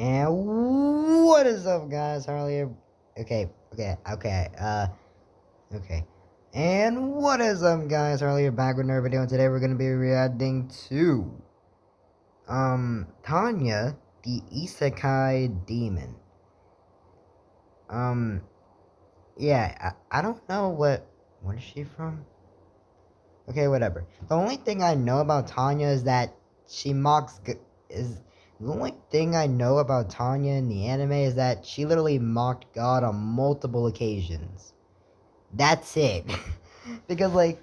And what is up, guys? Harley. Okay. And what is up, guys? Harley back with another video, and today we're gonna be reacting to Tanya, the isekaied demon. Yeah, I don't know what is she from? Okay, whatever. The only thing I know about Tanya is that she mocks. The only thing I know about Tanya in the anime is that she literally mocked God on multiple occasions. That's it. Because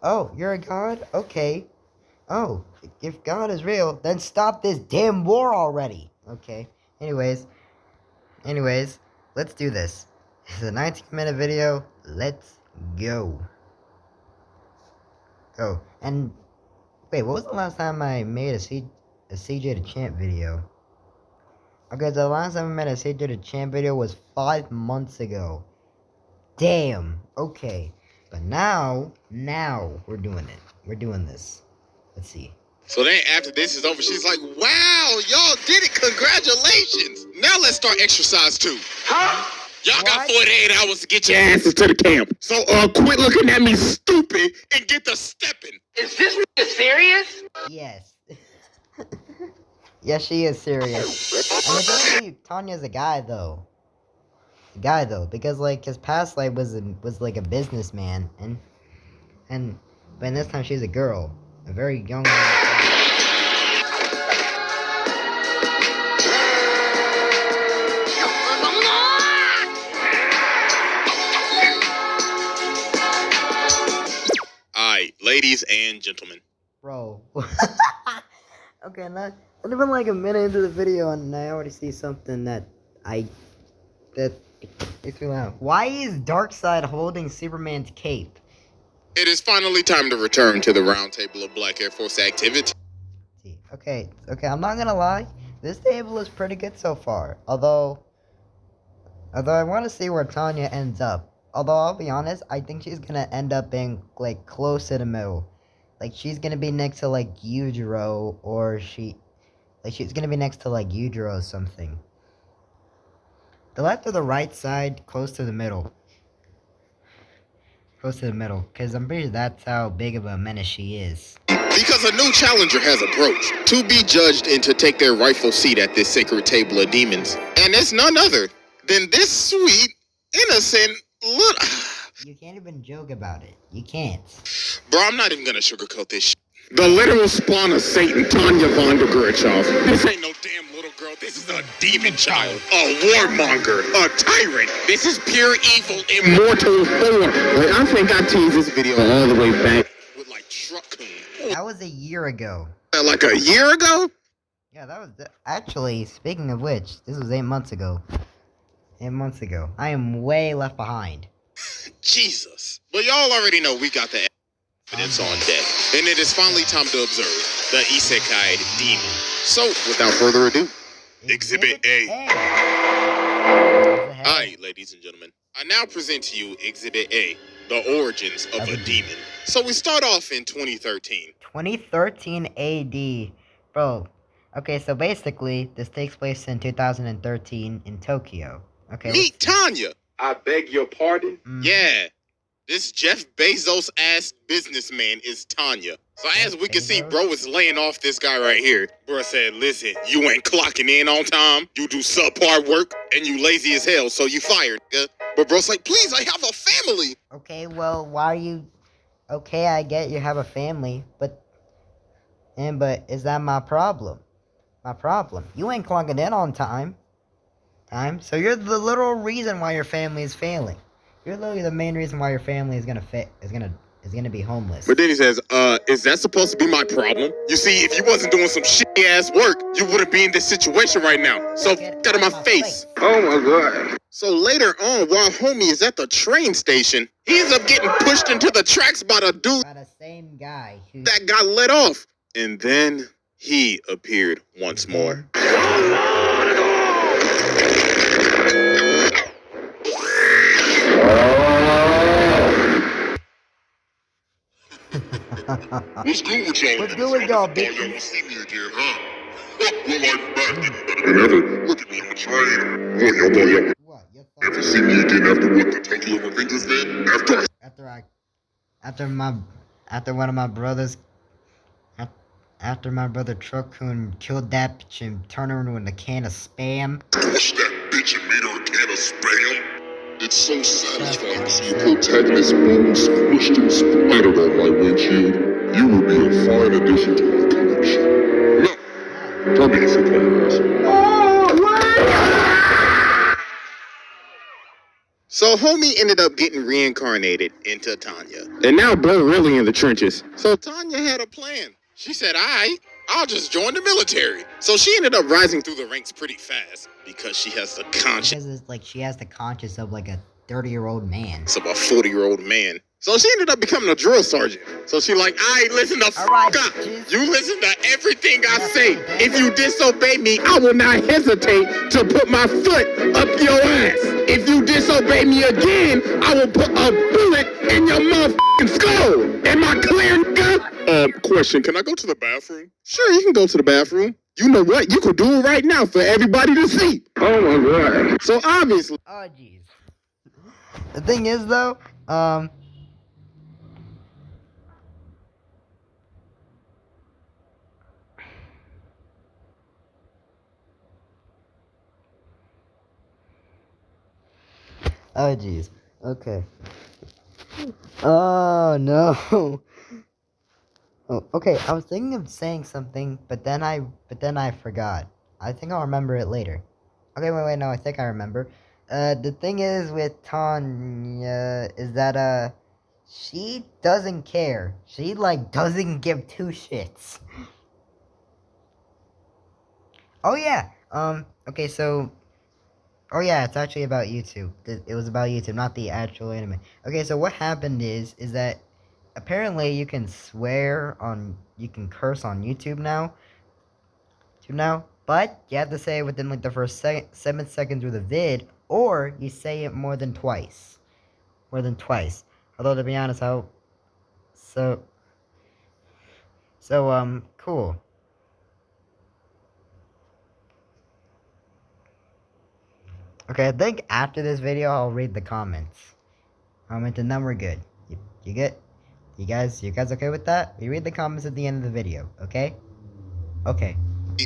oh, you're a god? Okay. Oh, if God is real, then stop this damn war already. Okay. Anyways, let's do this. It's a 19-minute video. Let's go. Oh, and wait, what was the last time I made a CJ the Champ video? Okay, the last time I made a CJ the Champ video was 5 months ago. Damn. Okay. But now we're doing it. We're doing this. Let's see. So then after this is over, she's like, wow, y'all did it. Congratulations. Now let's start exercise 2. Huh? Y'all got 48 hours to get your asses to the camp. So quit looking at me stupid and get to stepping. Is this nigga serious? Yes. Yes, she is serious. And it doesn't say Tanya's a guy though. Because like his past life was like a businessman, but this time she's a girl, a very young girl. Ladies and gentlemen. Bro. Okay, not even like a minute into the video and I already see something that makes me laugh. Why is Darkseid holding Superman's cape? It is finally time to return to the round table of Black Air Force activity. Okay, I'm not gonna lie. This table is pretty good so far. Although I want to see where Tanya ends up. Although, I'll be honest, I think she's gonna end up being, like, close to the middle. Like, she's gonna be next to, like, Yujiro, or she's gonna be next to, like, Yujiro or something. The left or the right side, close to the middle. Close to the middle, because I'm pretty sure that's how big of a menace she is. Because a new challenger has approached, to be judged and to take their rightful seat at this sacred table of demons. And it's none other than this sweet, innocent, look. You can't even joke about it. You can't. Bro, I'm not even gonna sugarcoat this shit. The literal spawn of Satan, Tanya von der Gurchoff. This ain't no damn little girl. This is a demon child. A warmonger. A tyrant. This is pure evil in mortal form. Like, I think I teased this video all the way back with like truck coon. That was a year ago. Like a year ago? Yeah, that was actually, speaking of which, this was 8 months ago. 8 months ago. I am way left behind. Jesus. But y'all already know we got the evidence on deck. And it is finally time to observe the isekaied demon. So, without further ado, Exhibit A. Alright, ladies and gentlemen. I now present to you Exhibit A, the origins of a demon. So we start off in 2013. 2013 AD. Bro. Okay, so basically, this takes place in 2013 in Tokyo. Okay. Meet Tanya. I beg your pardon? Yeah. This Jeff Bezos ass businessman is Tanya. So as we can see, bro is laying off this guy right here. Bro said, listen, you ain't clocking in on time, you do subpar work, and you lazy as hell, so you fired, nigga. But bro's like, please, I have a family. Okay, well, why are you... Okay, I get you have a family, but is that my problem? My problem. You ain't clocking in on time. So you're the literal reason why your family is failing. You're literally the main reason why your family is gonna be homeless. But then he says, is that supposed to be my problem? You see, if you wasn't doing some shitty ass work, you wouldn't be in this situation right now. So get out of my face. Oh my god. So later on, while homie is at the train station, he ends up getting pushed into the tracks by the dude By the same guy that got let off. And then he appeared once more. What's good with y'all? What's good with y'all, bitch? Y'all see me again, huh? Well, I'm back. Whenever. Look at me on the train. Boy, What? You thought ever see me again after what the Tokyo Revengers did? after one of my brothers after my brother Truckun killed that bitch and turned her into a can of spam. Push that bitch and made her a can of spam. It's so satisfying to see protagonist bones squished and splattered on my windshield. You would be a fine addition to our collection. No, tell me if you're So homie ended up getting reincarnated into Tanya. And now bro really in the trenches. So Tanya had a plan. She said, I'll just join the military. So she ended up rising through the ranks pretty fast because she has the conscience Because it's like she has the conscience of like a 30-year-old man. of a 40-year-old man. So she ended up becoming a drill sergeant. So she like, listen the fuck Alright, up. bitches. You listen to everything I say. If you disobey me, I will not hesitate to put my foot up your ass. If you disobey me again, I will put a bullet in your motherfucking skull. Am I clear, nigga? Question, can I go to the bathroom? Sure, you can go to the bathroom. You know what? You could do it right now for everybody to see. Oh my god. So obviously. Oh jeez. The thing is though, oh jeez. Okay. Oh no. Oh, okay. I was thinking of saying something, but then I forgot. I think I'll remember it later. Okay, wait, no, I think I remember. The thing is with Tanya is that she doesn't care. She like doesn't give two shits. Oh yeah. Okay, so. Oh yeah, it's actually about YouTube. It was about YouTube, not the actual anime. Okay, so what happened is that apparently you can curse on YouTube now. But you have to say it within like the first 7 seconds of the vid, or you say it more than twice. Although to be honest, cool. Okay, I think after this video, I'll read the comments. And then we're good. You get? You guys okay with that? We read the comments at the end of the video, okay? Okay.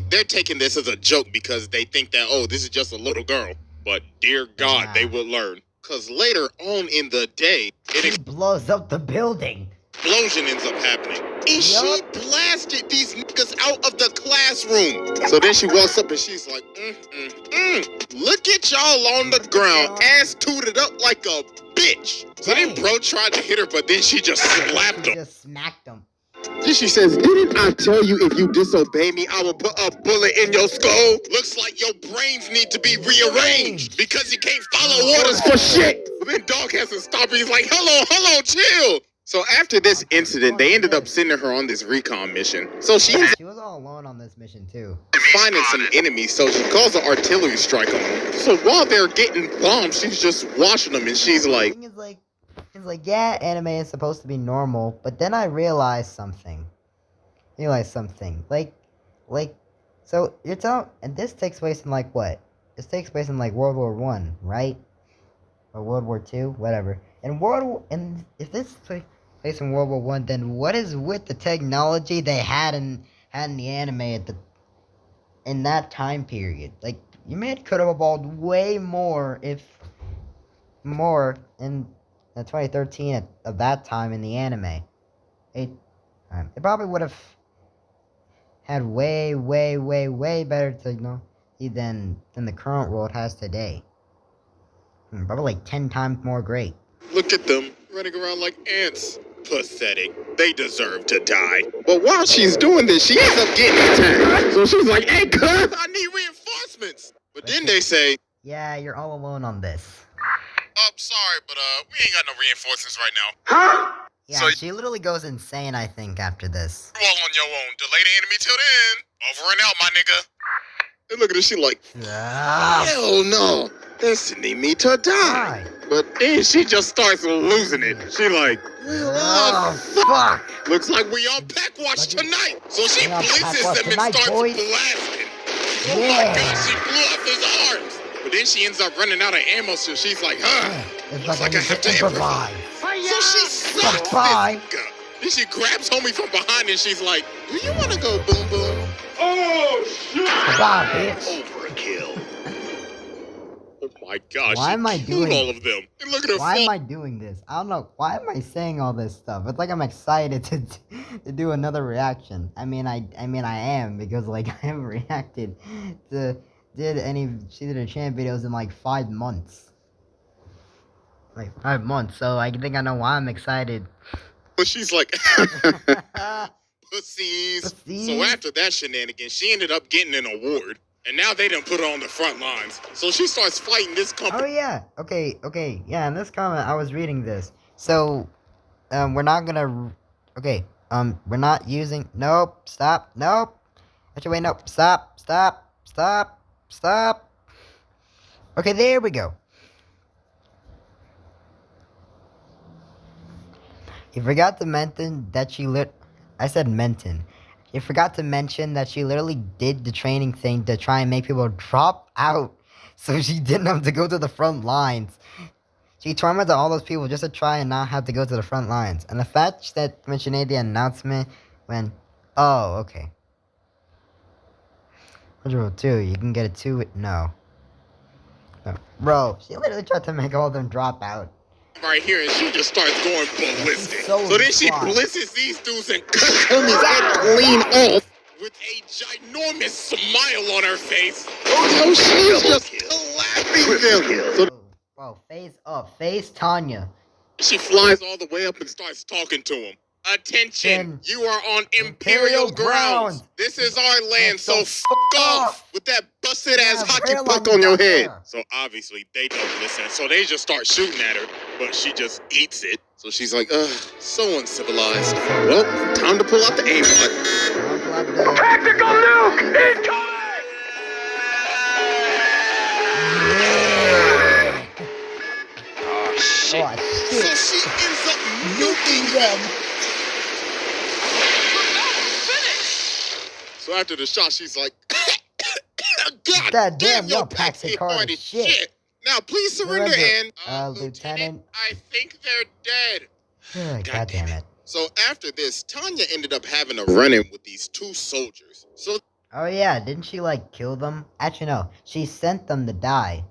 They're taking this as a joke because they think that, oh, this is just a little girl. But dear God, they will learn. Because later on in the day, He blows up the building. Explosion ends up happening. And she blasted these niggas out of the classroom. So then she walks up and she's like, look at y'all on the ground, ass tooted up like a bitch. So then bro tried to hit her, but then she just slapped him. Just smacked him. Then she says, didn't I tell you if you disobey me, I will put a bullet in your skull? Looks like your brains need to be rearranged because you can't follow orders for shit. But then dog has to stop her. He's like, hello, chill. So after this incident, they ended up sending her on this recon mission. So she was all alone on this mission too. finding some enemies, so she calls an artillery strike on them. So while they're getting bombed, she's just watching them, and she's like, It's like, yeah, anime is supposed to be normal, but then I realized something. So you're telling, and this takes place in like what? This takes place in like World War I, right? Or World War II, whatever. And if this takes place in World War I, then what is with the technology they had in the anime in that time period? Like, you could have evolved way more in 2013 of that time in the anime. It probably would have had way better technology than the current world has today. Probably like 10 times more great. look at them, running around like ants. Pathetic. They deserve to die. But while she's doing this, she ends up getting attacked. So she's like, hey, cuz, I need reinforcements. But then they say, yeah, you're all alone on this. Sorry, but we ain't got no reinforcements right now. Huh? Yeah, So she literally goes insane, I think, after this. you all on your own. Delay the enemy till then. Over and out, my nigga. And look at her, she like, hell no. They're sending me to die. But then she just starts losing it. She like, Oh, fuck. looks like we on pack watch tonight. So she We on pack blitzes watch them and tonight, starts boys. blasting. Oh my God, she blew up his arms. But then she ends up running out of ammo, so she's like, It's looks like I have to improvise. So she sucks Bye. this guy. Then she grabs homie from behind and she's like, do you want to go boom boom? Oh, shit! Bye, bitch. Overkill. Oh my gosh, Why am I she killed doing all of them. And look at her Why fall. am I doing this? I don't know. Why am I saying all this stuff? It's like I'm excited to do another reaction. I mean I am, because like I haven't reacted to any She's the Champ videos in like 5 months. Like 5 months. So I think I know why I'm excited. But she's like, pussies. So after that shenanigan, she ended up getting an award. And now they done put her on the front lines. So she starts fighting this company. Oh yeah. Okay. Yeah, in this comment I was reading this. So we're not gonna we're not using stop. Actually wait, nope. Stop. Okay, there we go. You forgot to mention that I said mention. You forgot to mention that she literally did the training thing to try and make people drop out, so she didn't have to go to the front lines. She tormented all those people just to try and not have to go to the front lines. And the fact that when she made the announcement, oh, okay. 2, you can get a 2 with no. Bro, she literally tried to make all of them drop out. Right here, and she just starts going ballistic. So then she smart. blitzes these dudes and cuts homie's head clean off with a ginormous smile on her face. Oh, she's just clapping them. So Bro, face up. Face Tanya. she flies all the way up and starts talking to him. Attention, you are on Imperial grounds. This is our land, so fuck off with that busted ass hockey puck on your head. So obviously they don't listen, so they just start shooting at her, but she just eats it. So she's like, so uncivilized. Well, time to pull out the aimbot. Tactical nuke incoming! Oh, shit. Oh, So shit. she ends up nuking them. So after the shot, she's like, God damn, your paxy hard as shit. Now, please surrender, and Lieutenant. I think they're dead. God damn it. So after this, Tanya ended up having a run-in with these 2 soldiers. So Oh yeah, didn't she like kill them? Actually no, she sent them to die.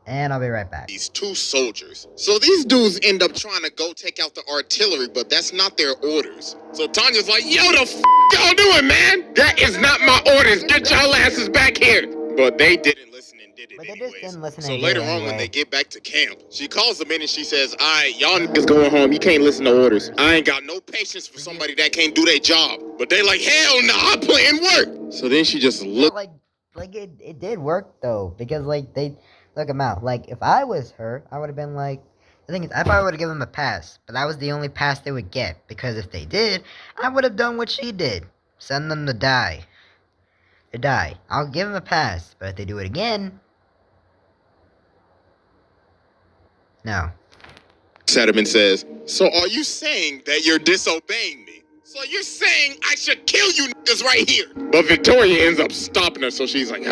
And I'll be right back. these 2 soldiers. So these dudes end up trying to go take out the artillery, but that's not their orders. So Tanya's like, yo, the y'all doing, man? That is not my orders. Get y'all asses back here. But they didn't listen and did it But they anyways. just didn't listen So and did later it on, when anyway. they get back to camp, she calls them in and she says, all right, y'all niggas going home. You can't listen to orders. I ain't got no patience for somebody that can't do their job. But they like, hell no, I'm playing work. So then she just looked. Like it did work though, because like they look them out. Like if I was her, I would have been like, the thing is, I probably would have given them a pass, but that was the only pass they would get, because if they did, I would have done what she did, send them to die. I'll give them a pass, but if they do it again, no. Sediment says, so are you saying that you're disobeying me? So you're saying I should kill you niggas right here? But Victoria ends up stopping her, so she's like,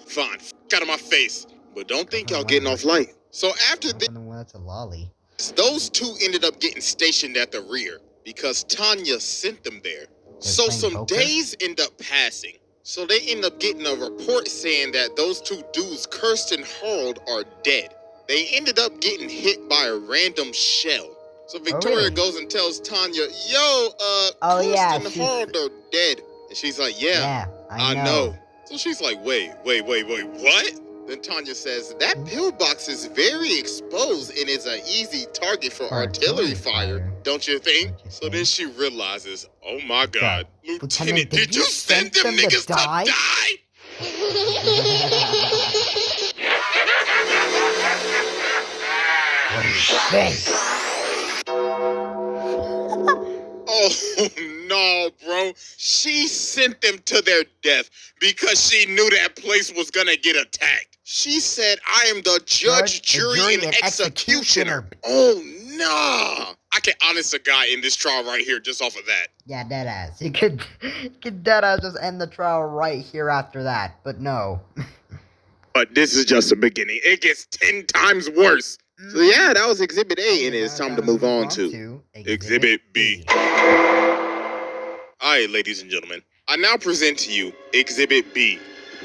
fine, out of my face. But don't think y'all getting off light. So after this, That's a lolly. those 2 ended up getting stationed at the rear because Tanya sent them there. So playing some poker? days end up passing. So they end up getting a report saying that those 2 dudes, Kirsten and Harold, are dead. They ended up getting hit by a random shell. So Victoria really? goes and tells Tanya, yo, Oh, Kirsten yeah, and Harold are dead. And she's like, yeah, I know. So she's like, wait, what? Then Tanya says, that pillbox is very exposed and is an easy target for artillery fire, don't you think? So then she realizes, oh my God, Lieutenant, did you send them niggas to die? What do you think? Oh no, bro. She sent them to their death because she knew that place was gonna get attacked. She said, I am the judge, jury, and executioner. Oh, nah. I can honest a guy in this trial right here just off of that. Yeah, deadass. You could deadass just end the trial right here after that, but no. But this is just the beginning. It gets 10 times worse. So yeah, that was Exhibit A, and it's time to move on to Exhibit B. Alright, ladies and gentlemen, I now present to you Exhibit B,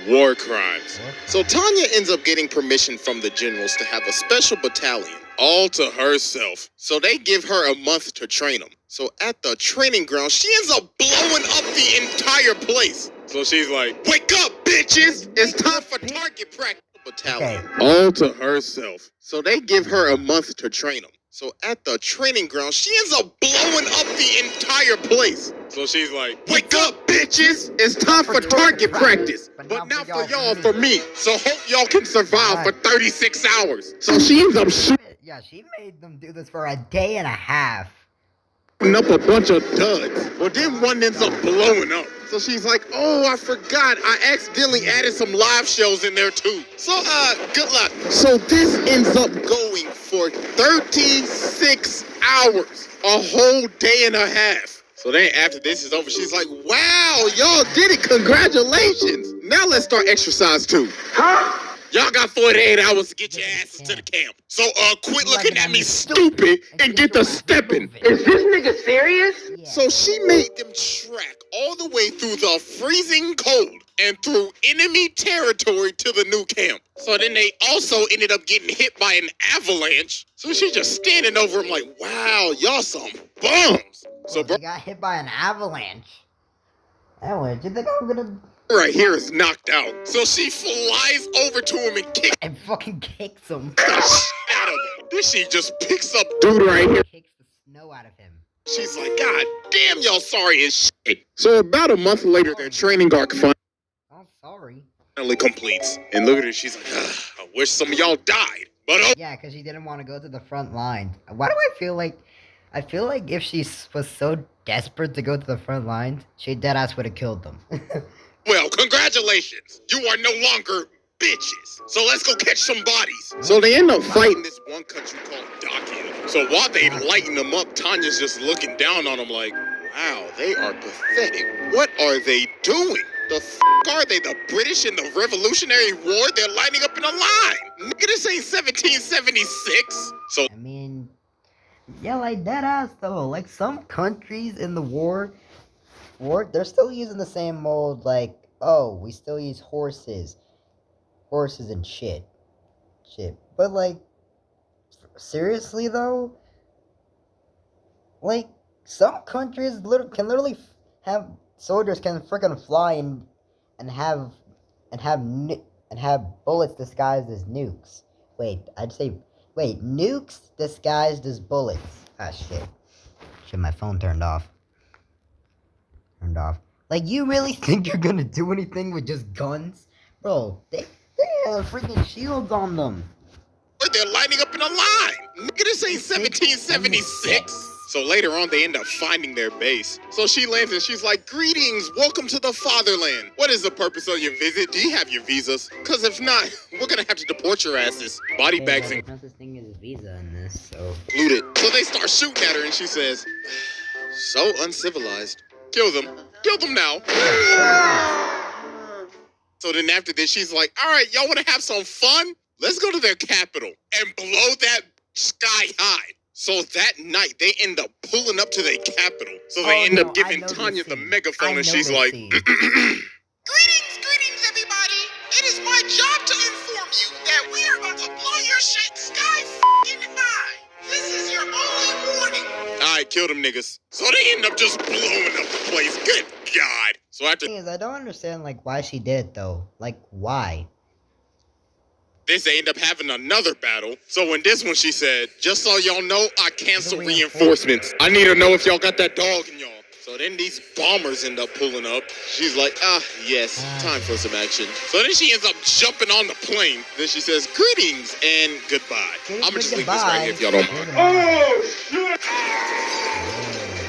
War Crimes. So Tanya ends up getting permission from the generals to have a special battalion all to herself. So they give her a month to train them. So at the training ground, she ends up blowing up the entire place. So she's like, wake up, bitches! It's time for target practice. Battalion all to herself. So they give her a month to train them. So at the training ground, she ends up blowing up the entire place. So she's like, wake up, bitches! It's time for target practice. But not for y'all, for me. So hope y'all can survive for 36 hours. So she ends up shooting Yeah, she made them do this for a day and a half. up a bunch of duds. Well, then one ends up blowing up. So she's like, oh, I forgot. I accidentally added some live shows in there too. So, good luck. So this ends up going for 36 hours. A whole day and a half. So then after this is over, she's like, wow, y'all did it. Congratulations. Now let's start exercise too. Huh? Y'all got 48 hours to get your asses to the camp. So, quit looking at me stupid and get the stepping. Is this nigga serious? So she made them track all the way through the freezing cold and through enemy territory to the new camp. So then they also ended up getting hit by an avalanche. So she's just standing over him like, wow, y'all some bums. So bro They got hit by an avalanche. Avalanche? You think I'm gonna... right here is knocked out. So she flies over to him and kicks And fucking kicks him. the shit out of him. Then she just picks up dude right here. Kicks the snow out of him. She's like, God damn, y'all sorry as shit. So about a month later, their training arc Oh, sorry. finally completes. And look at her, she's like, I wish some of y'all died. But oh, Yeah, because she didn't want to go to the front line. Why do I feel like... I feel like if she was so desperate to go to the front lines, she deadass would have killed them. well, congratulations. You are no longer bitches. So let's go catch some bodies. So they end up fighting this one country called Dacia. So while they lighten them up, Tanya's just looking down on them like, wow, they are pathetic. What are they doing? The are they? The British in the Revolutionary War? They're lining up in a line. Nigga, this ain't 1776. So I mean... Yeah, like deadass though. Like some countries in the war, they're still using the same mold. Like, oh, we still use horses and shit. But like, seriously though, like some countries can literally have soldiers can freaking fly and have bullets disguised as nukes. Wait, nukes disguised as bullets. Ah, shit. Shit, my phone turned off. Like, you really think you're gonna do anything with just guns? Bro, they have freaking shields on them. they're lining up in a line. Nigga, this ain't 1776. So later on, they end up finding their base. So she lands and she's like, greetings, welcome to the fatherland. What is the purpose of your visit? Do you have your visas? Because if not, we're going to have to deport your asses. Body bags There's no such thing as a visa in this, so... included. So they start shooting at her and she says, so uncivilized. Kill them. Kill them now. So then after this, she's like, all right, y'all want to have some fun? Let's go to their capital and blow that sky high. So that night, they end up pulling up to their capital. So they end up giving Tanya the megaphone, and she's like, greetings, everybody. It is my job to inform you that we are about to blow your shit sky f***ing high. This is your only warning. All right, kill them niggas. So they end up just blowing up the place. Good God. So after thing is, I don't understand, like, why she did it, though. Like, why? this, they end up having another battle. So in this one, she said, just so y'all know, I cancel reinforcements. I need to know if y'all got that dog in y'all. So then these bombers end up pulling up. She's like, yes, time for some action. So then she ends up jumping on the plane. Then she says, greetings and goodbye. I'm gonna just leave this right here if y'all don't mind. Oh, shit!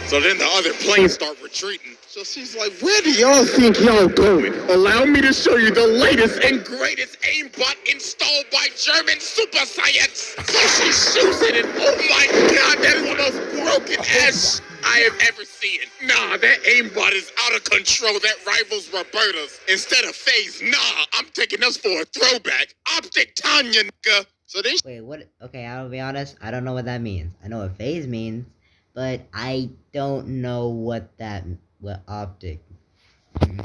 So then the other planes start retreating. So she's like, where do y'all think y'all going? Allow me to show you the latest and greatest aimbot installed by German super science. So she shoots it and oh my god, that is the most broken ass I have ever seen. Nah, that aimbot is out of control. That rivals Roberta's. Instead of phase, nah, I'm taking us for a throwback. Optic Tanya, nigga. So then Wait, what? Okay, I'll be honest. I don't know what that means. I know what phase means, but I don't know what optic.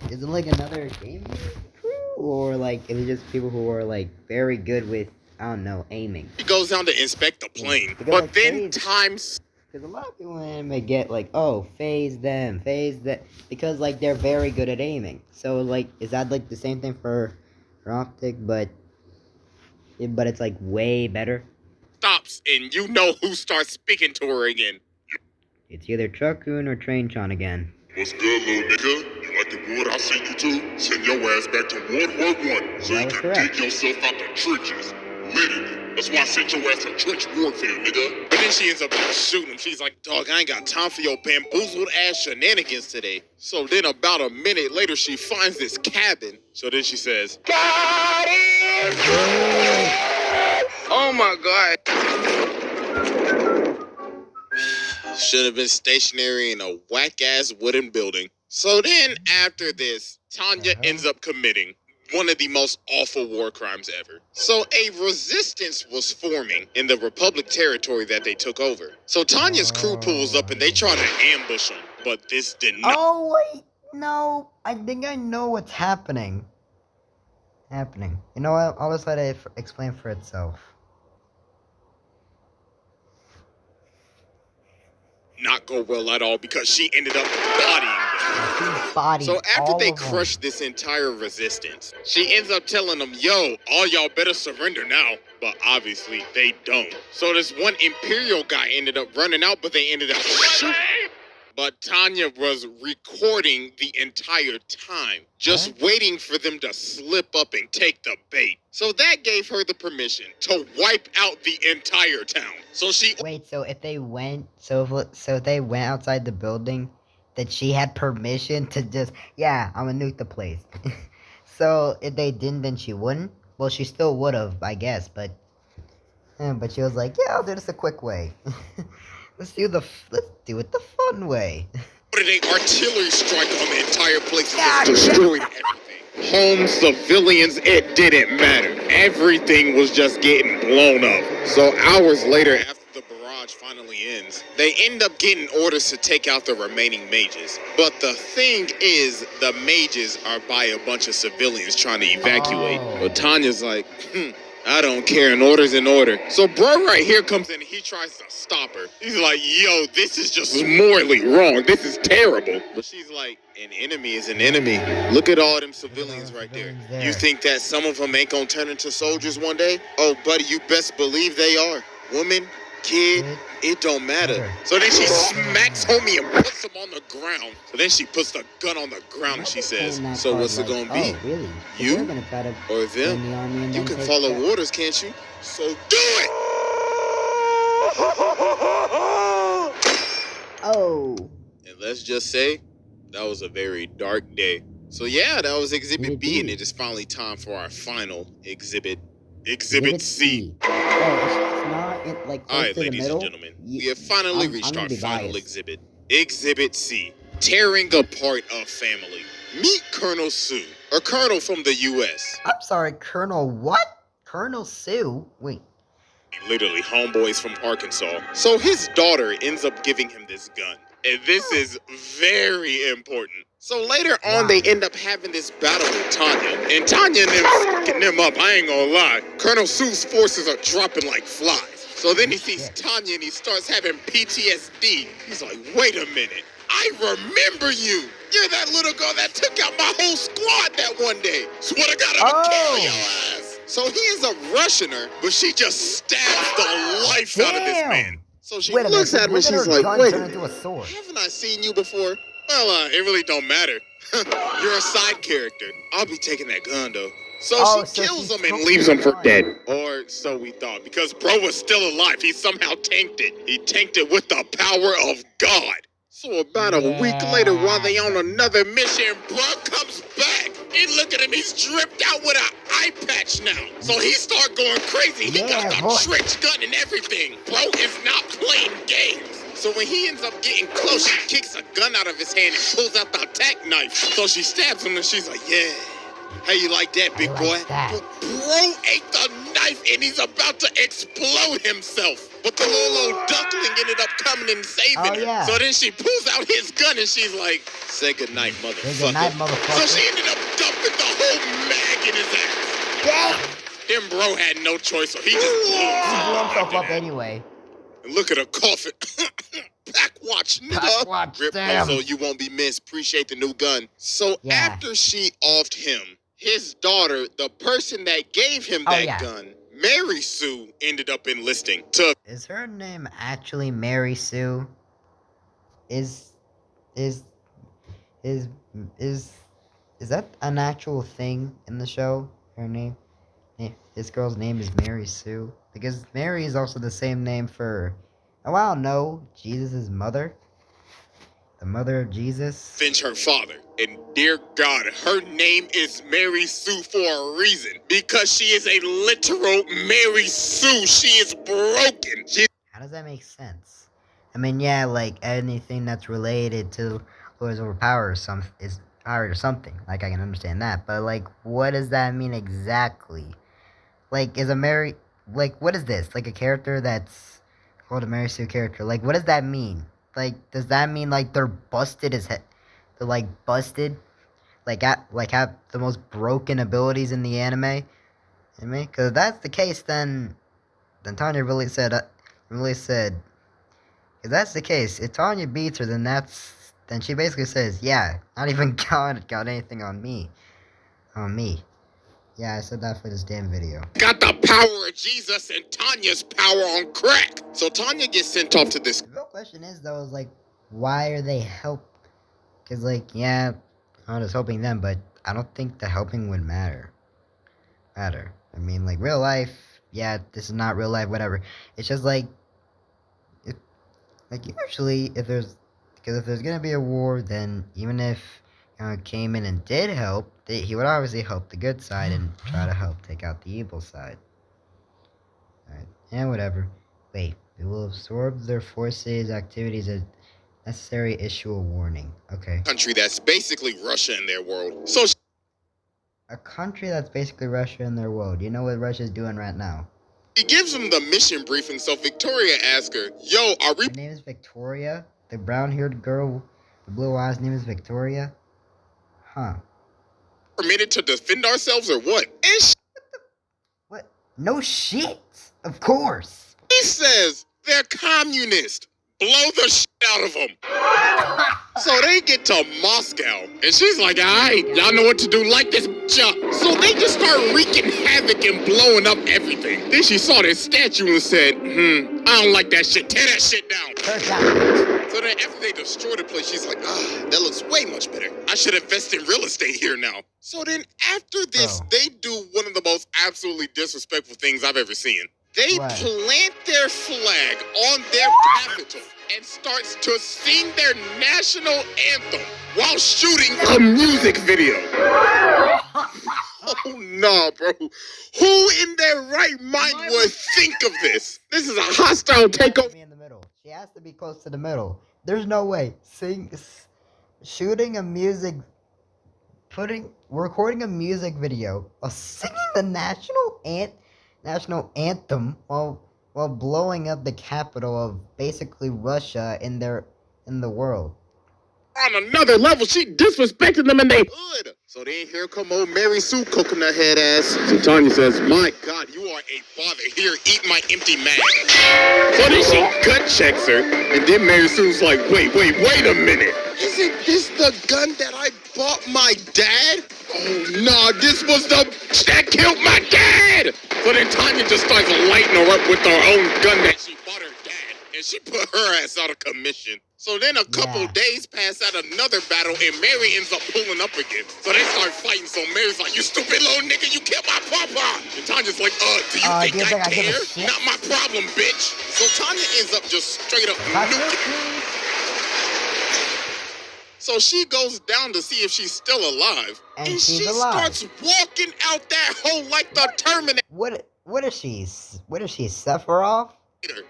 Is it like another game crew, or like is it just people who are like very good with I don't know aiming? she goes down to inspect the plane, Because, but like, then because a lot of people may get like, oh, phase that, because like they're very good at aiming. So like, is that like the same thing for optic, but it's like way better? stops and you know who starts speaking to her again. It's either Truckun or Train-chan again. What's good, little nigga? You like the wood I sent you to? Send your ass back to World War I so That you was can correct. dig yourself out the trenches. Literally. That's why I sent your ass to trench warfare, nigga. But then she ends up shooting him. She's like, dog, I ain't got time for your bamboozled ass shenanigans today. So then about a minute later, she finds this cabin. So then she says, got it! Oh my god. Should have been stationary in a whack-ass wooden building. So then, after this, Tanya ends up committing one of the most awful war crimes ever. So a resistance was forming in the Republic territory that they took over. So Tanya's crew pulls up and they try to ambush them, but this did not. Oh wait, no, I think I know what's happening. You know what? I'll just let it explain for itself. Not go well at all because she ended up bodying them. So after they crushed this entire resistance, she ends up telling them, yo, all y'all better surrender now. But obviously they don't. So this one Imperial guy ended up running out, but they ended up shooting. But Tanya was recording the entire time, just waiting for them to slip up and take the bait. So that gave her the permission to wipe out the entire town. So she Wait, so if they went, so if they went outside the building, that she had permission to just, yeah, I'm gonna nuke the place. So if they didn't, then she wouldn't. Well, she still would have, I guess, but she was like, yeah, I'll do this a quick way. Let's do it the fun way. But an artillery strike on the entire place just destroyed everything. Homes, civilians, it didn't matter. Everything was just getting blown up. So hours later, after the barrage finally ends, they end up getting orders to take out the remaining mages. But the thing is, the mages are by a bunch of civilians trying to evacuate. But Tanya's like, I don't care, an order's an order. So bro right here comes in and he tries to stop her. He's like, yo, this is just morally wrong. This is terrible. But she's like, an enemy is an enemy. Look at all them civilians right there. You think that some of them ain't gonna turn into soldiers one day? Oh, buddy, you best believe they are. Woman, kid, it don't matter. So then she smacks homie and puts him on the ground. So then she puts the gun on the ground and she says, so what's it gonna be? Oh, really? You or them? You can follow orders, can't you? So do it! Oh. And let's just say, that was a very dark day. So yeah, that was Exhibit B, and it is finally time for our final exhibit. Exhibit C. Oh, it's not like close Alright, to the ladies middle? and gentlemen, we have finally reached I'm our gonna be final biased. exhibit. Exhibit C. Tearing apart a family. Meet Colonel Sue, a colonel from the U.S. I'm sorry, Colonel what? Colonel Sue? Wait. Literally homeboys from Arkansas. So his daughter ends up giving him this gun. And this is very important. So later on, they end up having this battle with Tanya. And Tanya and them fucking them up, I ain't gonna lie. Colonel Sue's forces are dropping like flies. So then he sees Tanya and he starts having PTSD. He's like, wait a minute. I remember you. You're that little girl that took out my whole squad that one day. So what I gotta kill your ass. So he ends up rushing her, but she just stabs the life out of this man. So she looks at him and she's like, wait, haven't I seen you before? Well, it really don't matter. You're a side character. I'll be taking that gun, though. So she kills him and leaves him for dead. Or so we thought, because bro was still alive. He somehow tanked it. He tanked it with the power of God. So about a week later, while they on another mission, bro comes back. And look at him, he's dripped out with an eye patch now. So he start going crazy. He got the trench gun and everything. Bro is not playing games. So when he ends up getting close, she kicks a gun out of his hand and pulls out the attack knife. So she stabs him and she's like, yeah. How you like that, big boy? But bro ate the knife and he's about to explode himself. But the little old duckling ended up coming and saving her. So then she pulls out his gun and she's like, say goodnight, motherfucker. Say goodnight, motherfucker. So she ended up dumping the whole mag in his ass. Then bro had no choice, so he just blew himself up anyway. And look at her coughing. Back watch, nigga. Back watch, damn. So you won't be missed. Appreciate the new gun. So after she offed him, his daughter, the person that gave him that gun, Mary Sue, ended up enlisting to... Is her name actually Mary Sue? Is that an actual thing in the show? Her name? This girl's name is Mary Sue? Because Mary is also the same name for... Oh, I don't know. Jesus' mother? The mother of Jesus? Avenge her father. And dear God, her name is Mary Sue for a reason. Because she is a literal Mary Sue. She is broken. How does that make sense? I mean, yeah, like anything that's related to Lord's overpower is powered or something. Like, I can understand that. But, like, what does that mean exactly? Like, is a Mary... Like, what is this? Like, a character that's called a Mary Sue character. Like, what does that mean? Like, does that mean, like, they're busted as heck? They're, like, busted? Like, have the most broken abilities in the anime? Because if that's the case, then Tanya really said, if that's the case, if Tanya beats her, then she basically says, yeah, not even God got anything on me. Yeah, I said that for this damn video. Got the power of Jesus and Tanya's power on crack. So Tanya gets sent off to this. The real question is, though, is like, why are they Because, like, yeah, I'm just helping them, but I don't think the helping would matter. I mean, like, real life, yeah, this is not real life, whatever. It's just like, usually, if there's gonna be a war, then even if came in and did help, he would obviously help the good side and try to help take out the evil side. Alright, yeah, whatever. Wait, we will absorb their forces, activities as necessary, issue a warning. Okay. Country that's basically Russia in their world. So a country that's basically Russia in their world. You know what Russia's doing right now? He gives him the mission briefing, so Victoria asks her, yo, are we... Her name is Victoria? The brown-haired girl, the blue eyes, name is Victoria? Huh. Permitted to defend ourselves or what? And what? No shit! Of course! He says they're communist. Blow the shit out of them. So they get to Moscow, and she's like, alright, y'all know what to do, like this jump. So they just start wreaking havoc and blowing up everything. Then she saw this statue and said, I don't like that shit, tear that shit down. So then after they destroy the place, she's like, that looks way much better. I should invest in real estate here now. So then after this, they do one of the most absolutely disrespectful things I've ever seen. They plant their flag on their capital and starts to sing their national anthem while shooting a music video. Oh, no, bro. Who in their right mind would think of this? This is a hostile takeover. In the middle. She has to be close to the middle. There's no way. Shooting a music... Recording a music video of singing the national anthem while blowing up the capital of basically Russia in the world. On another level, she disrespected them in their hood. So then here come old Mary Sue, coconut head ass. So Tanya says, my God, you are a bother. Here, eat my empty mag. So then she gut checks her, and then Mary Sue's like, wait a minute. Isn't this the gun that I bought my dad? Oh, no, this was the that killed my dad. So then Tanya just starts lighting her up with her own gun that she bought her dad, and she put her ass out of commission. So then a couple days pass out another battle, and Mary ends up pulling up again. So they start fighting, so Mary's like, you stupid little nigga, you killed my papa. And Tanya's like, do you think I care? Not my problem, bitch. So Tanya ends up just straight up nuking. So she goes down to see if she's still alive. And she she's alive. starts walking out that hole like the Terminator. What is she? What is she, Sephiroth?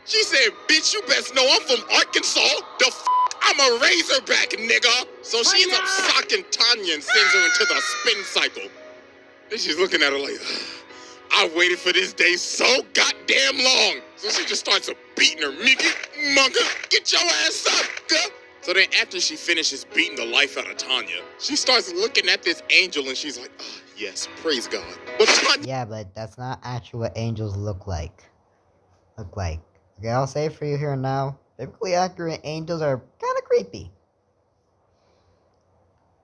She said, bitch, you best know I'm from Arkansas. I'm a Razorback, nigga. So she ends up socking Tanya and sends her into the spin cycle. Then she's looking at her like, I waited for this day so goddamn long. So she just starts beating her. Mickey, Munga, get your ass up, girl. So then after she finishes beating the life out of Tanya, she starts looking at this angel and she's like, oh, yes, praise God. But Tanya... Yeah, but that's not actually what angels look like. Okay, I'll say it for you here and now. Biblically accurate angels are kind of creepy.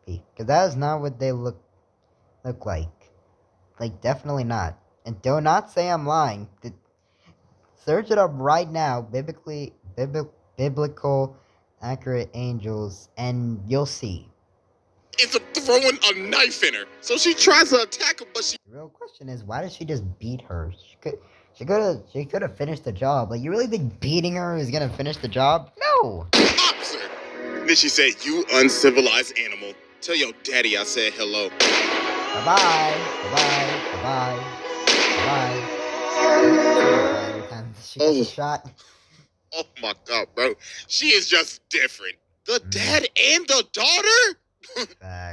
Because that is not what they look like. Like, definitely not. And do not say I'm lying. Search it up right now. Biblical accurate angels, and you'll see. It's throwing a knife in her. So she tries to attack her, but she... The real question is, why did she just beat her? She could have finished the job. Like, you really think beating her is gonna finish the job? No! pops her. Then she said, you uncivilized animal. Tell your daddy I said hello. Bye-bye. Bye-bye. Bye-bye. Every time she gets a shot. Oh my God, bro. She is just different. The dad and the daughter?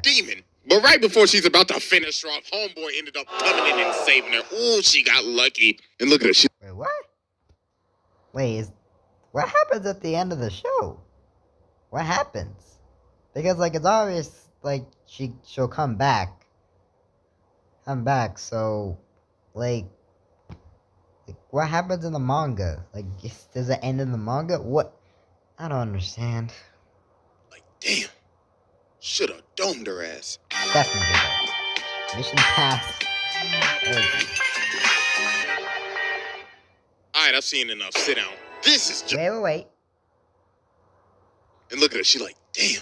Demon. But right before she's about to finish her off, homeboy ended up coming in and saving her. Ooh, she got lucky. And look at her. Wait, what? Wait, what happens at the end of the show? What happens? Because, like, it's obvious, like, she'll come back. So, like, what happens in the manga? Like, does it end in the manga? What? I don't understand. Like, damn. Should've domed her ass. Definitely did that. Mission passed. Alright, I've seen enough. Sit down. This is just... Wait. And look at her. She like, damn.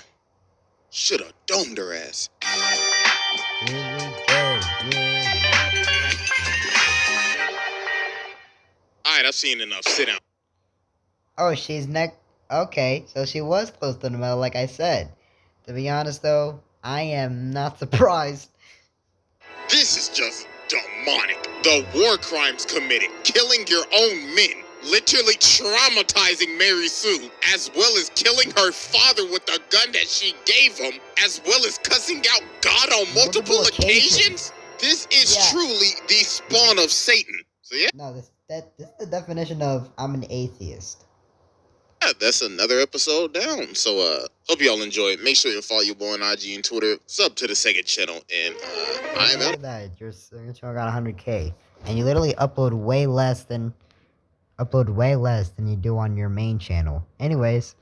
Should've domed her ass. Here we go. Alright, I've seen enough. Sit down. Oh, she's next. Okay, so she was close to the middle, like I said. To be honest, though, I am not surprised. This is just demonic. The war crimes committed, killing your own men, literally traumatizing Mary Sue, as well as killing her father with the gun that she gave him, as well as cussing out God on multiple occasions. This is truly the spawn of Satan. So yeah. No, this is the definition of I'm an atheist. Yeah, that's another episode down. So hope y'all enjoy it. Make sure you follow your boy on IG and Twitter. Sub to the second channel, and I am out. That your channel got 100K, and you literally upload way less than you do on your main channel. Anyways,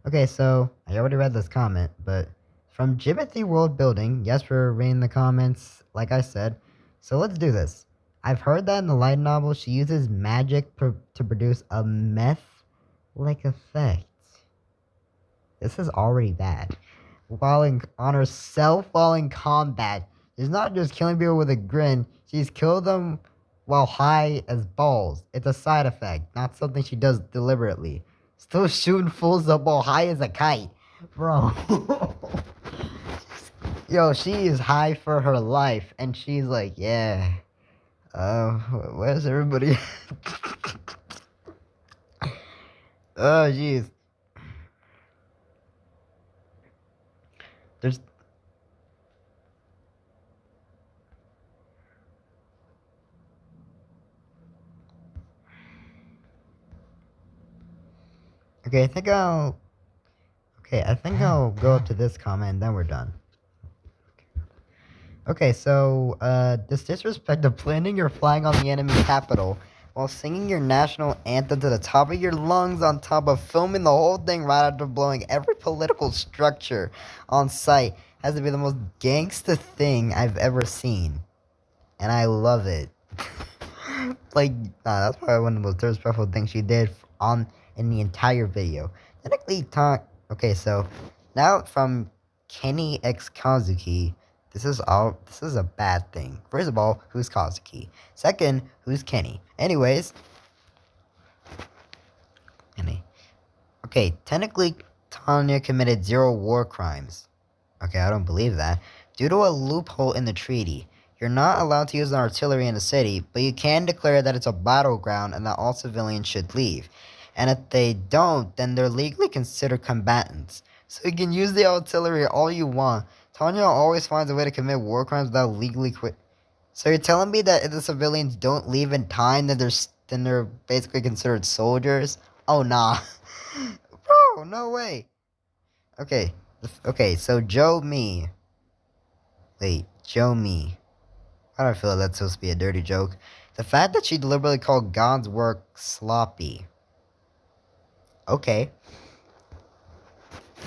okay, so I already read this comment, but from Jimothy World Building, yes, we're reading the comments, like I said. So let's do this. I've heard that in the light novel, she uses magic to produce a meth-like effect. This is already bad. On herself while in combat, she's not just killing people with a grin, she's killed them while high as balls. It's a side effect, not something she does deliberately. Still shooting fools up while high as a kite. Bro. Yo, she is high for her life, and she's like, yeah. Where's everybody? Oh, jeez. Okay, I think I'll go up to this comment and then we're done. Okay, so, this disrespect of planting your flag on the enemy capital while singing your national anthem to the top of your lungs on top of filming the whole thing right after blowing every political structure on site has to be the most gangsta thing I've ever seen. And I love it. Like, that's probably one of the most disrespectful things she did in the entire video. Technically, okay, so now from Kenny X Kazuki, this is a bad thing. First of all, who's Kazuki? Second, who's Kenny? Anyways, Kenny. Okay, technically, Tanya committed 0 war crimes. Okay, I don't believe that. Due to a loophole in the treaty, you're not allowed to use an artillery in the city, but you can declare that it's a battleground and that all civilians should leave. And if they don't, then they're legally considered combatants. So you can use the artillery all you want. Tanya always finds a way to commit war crimes without legally quit. So you're telling me that if the civilians don't leave in time, then they're basically considered soldiers? Oh nah, bro, no way. Okay, okay. So Joe me. Wait, Joe me. I don't feel like that's supposed to be a dirty joke. The fact that she deliberately called God's work sloppy. Okay.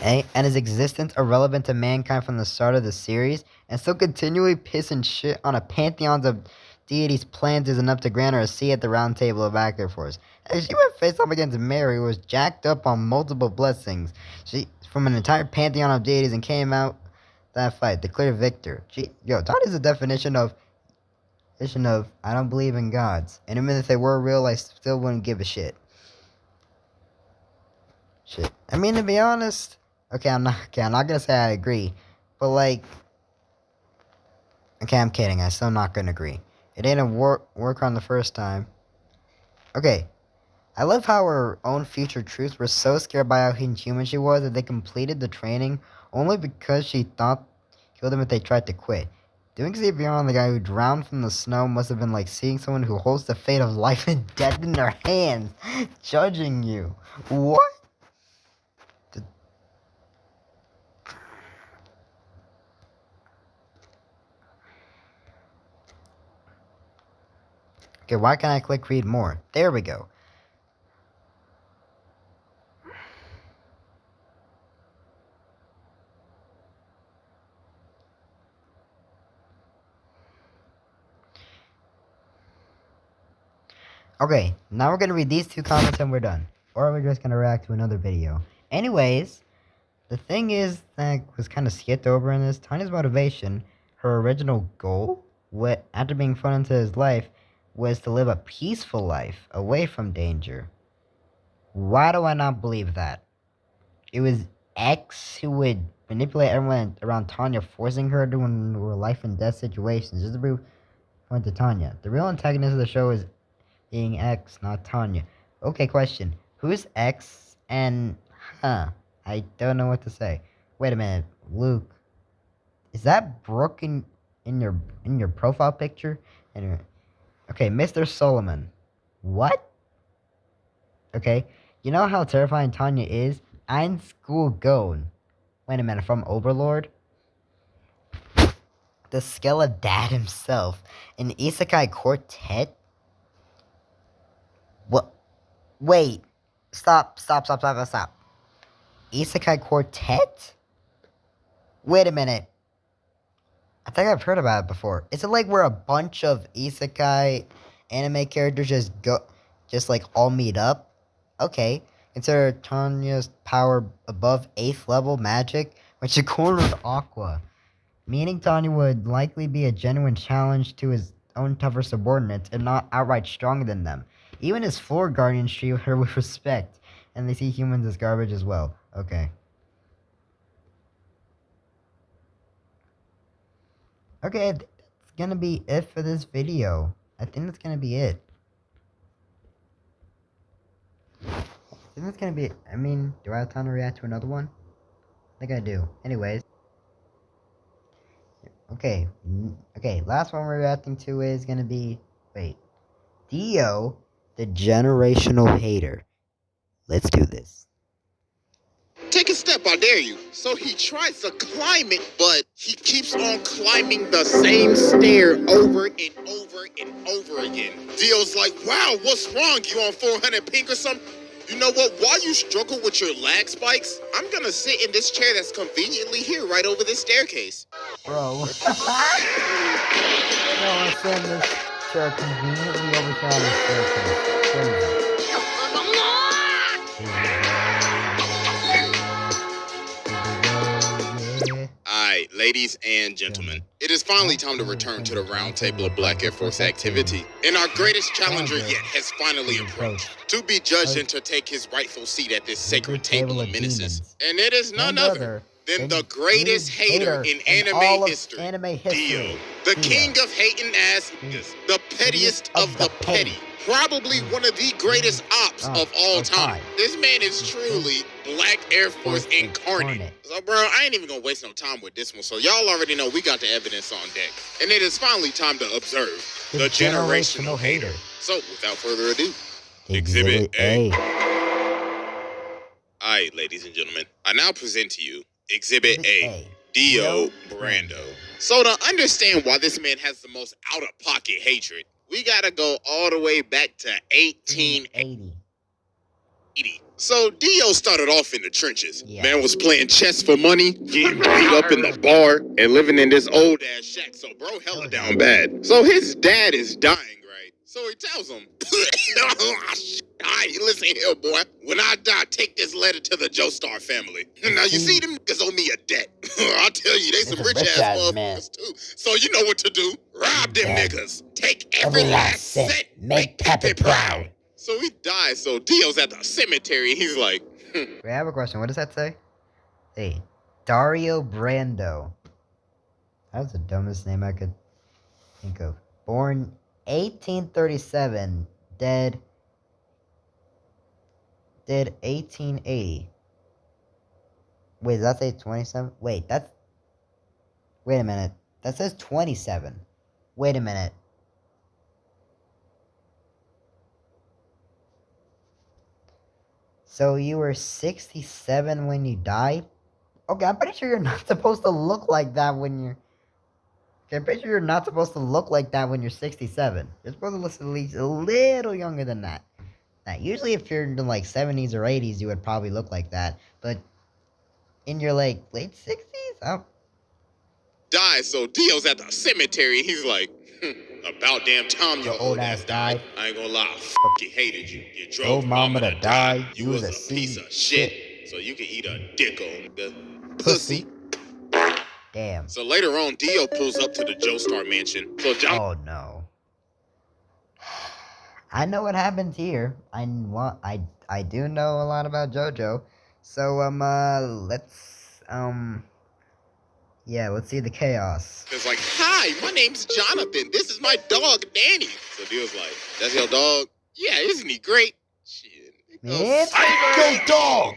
And his existence irrelevant to mankind from the start of the series, and still continually pissing shit on a pantheons of deities' plans is enough to grant her a seat at the round table of actor force. As she went face off against Mary, who was jacked up on multiple blessings, she from an entire pantheon of deities, and came out that fight, the clear victor. Todd is the definition of I don't believe in gods, and even if they were real, I still wouldn't give a shit. Shit. I mean, to be honest, I'm not gonna say I agree, but like, okay, I'm kidding. I'm still not gonna agree. It didn't work on the first time. Okay, I love how her own future troops were so scared by how inhuman she was that they completed the training only because she thought kill them if they tried to quit. Doing Xavier on the guy who drowned from the snow must have been like seeing someone who holds the fate of life and death in their hands, judging you. What? Okay, why can't I click read more? There we go. Okay, now we're gonna read these two comments and we're done. Or we're just gonna react to another video. Anyways, the thing is that was kind of skipped over in this. Tanya's motivation, her original goal, after being thrown into his life, was to live a peaceful life, away from danger. Why do I not believe that? It was X who would manipulate everyone around Tanya, forcing her to endure life and death situations. Just to prove point to Tanya. The real antagonist of the show is being X, not Tanya. Okay, question. Who's X and... I don't know what to say. Wait a minute, Luke. Is that Brooke in your profile picture? Anyway. Okay, Mr. Solomon. What? Okay. You know how terrifying Tanya is? Ein school gone. Wait a minute, from Overlord? The Skella dad himself. An isekai quartet? What? Wait. Stop. Isekai quartet? Wait a minute. I think I've heard about it before. Is it like where a bunch of isekai anime characters just like all meet up? Okay. Consider Tanya's power above 8th level magic, when she cornered Aqua. Meaning Tanya would likely be a genuine challenge to his own tougher subordinates, and not outright stronger than them. Even his floor guardians treat her with respect, and they see humans as garbage as well. Okay. Okay, that's gonna be it for this video. I think that's gonna be it. I think that's gonna be it. I mean, do I have time to react to another one? I think I do. Anyways. Okay, last one we're reacting to is gonna be, Dio, the generational hater. Let's do this. Take a step, I dare you. So he tries to climb it, but he keeps on climbing the same stair over and over and over again. Dio's like, wow, what's wrong? You on 400 pink or something? You know what? While you struggle with your lag spikes, I'm gonna sit in this chair that's conveniently here right over this staircase. Bro. No, I'm saying this chair conveniently over here on the staircase. Crazy. Alright, ladies and gentlemen, it is finally time to return to the round table of Black Air Force activity. And our greatest challenger yet has finally approached, to be judged and to take his rightful seat at this sacred table of menaces. And it is none other than the greatest hater in all anime of history. Anime history. Dio, the Dio. king of hating ass niggas, the pettiest of the petty. Probably one of the greatest ops of all time. This man is truly Black Air Force incarnate. So, bro, I ain't even gonna waste no time with this one. So, y'all already know we got the evidence on deck. And it is finally time to observe the generational hater. So, without further ado, Exhibit A. Alright, ladies and gentlemen, I now present to you Exhibit A. Dio Brando. So to understand why this man has the most out-of-pocket hatred, we gotta go all the way back to 1880. So Dio started off in the trenches. Yeah. Man was playing chess for money, getting beat up in the bar, and living in this old-ass shack. So bro hella down bad. So his dad is dying, right? So he tells him, alright, listen here, boy. When I die, take this letter to the Joestar family. Now, you see, them niggas owe me a debt. I'll tell you, they some rich-ass motherfuckers, too. So you know what to do. Rob them niggas. Take every last cent. Make Pepe proud. So he dies, so Dio's at the cemetery, and he's like, Wait, I have a question. What does that say? Hey, Dario Brando. That's the dumbest name I could think of. Born 1837, dead 1880. Wait, does that say 27? Wait, that's... Wait a minute. That says 27. Wait a minute. So you were 67 when you died? Okay, I'm pretty sure you're not supposed to look like that when you're... Okay, I'm pretty sure you're not supposed to look like that when you're 67. You're supposed to look at least a little younger than that. Now, usually if you're in the, like, 70s or 80s, you would probably look like that. But in your, like, late 60s? dies, so Dio's at the cemetery, and he's like, about damn time your old ass died. I ain't gonna lie, you hated you. You drove mama to die. You was a piece of shit. So you can eat a dick, old pussy. Damn. So later on, Dio pulls up to the Joestar mansion. So oh no. I know what happens here. I do know a lot about JoJo. So let's see the chaos. It's like, hi, my name's Jonathan. This is my dog, Danny. So Dio's like, that's your dog? Yeah, isn't he great? Shit. Man, Tiger dog.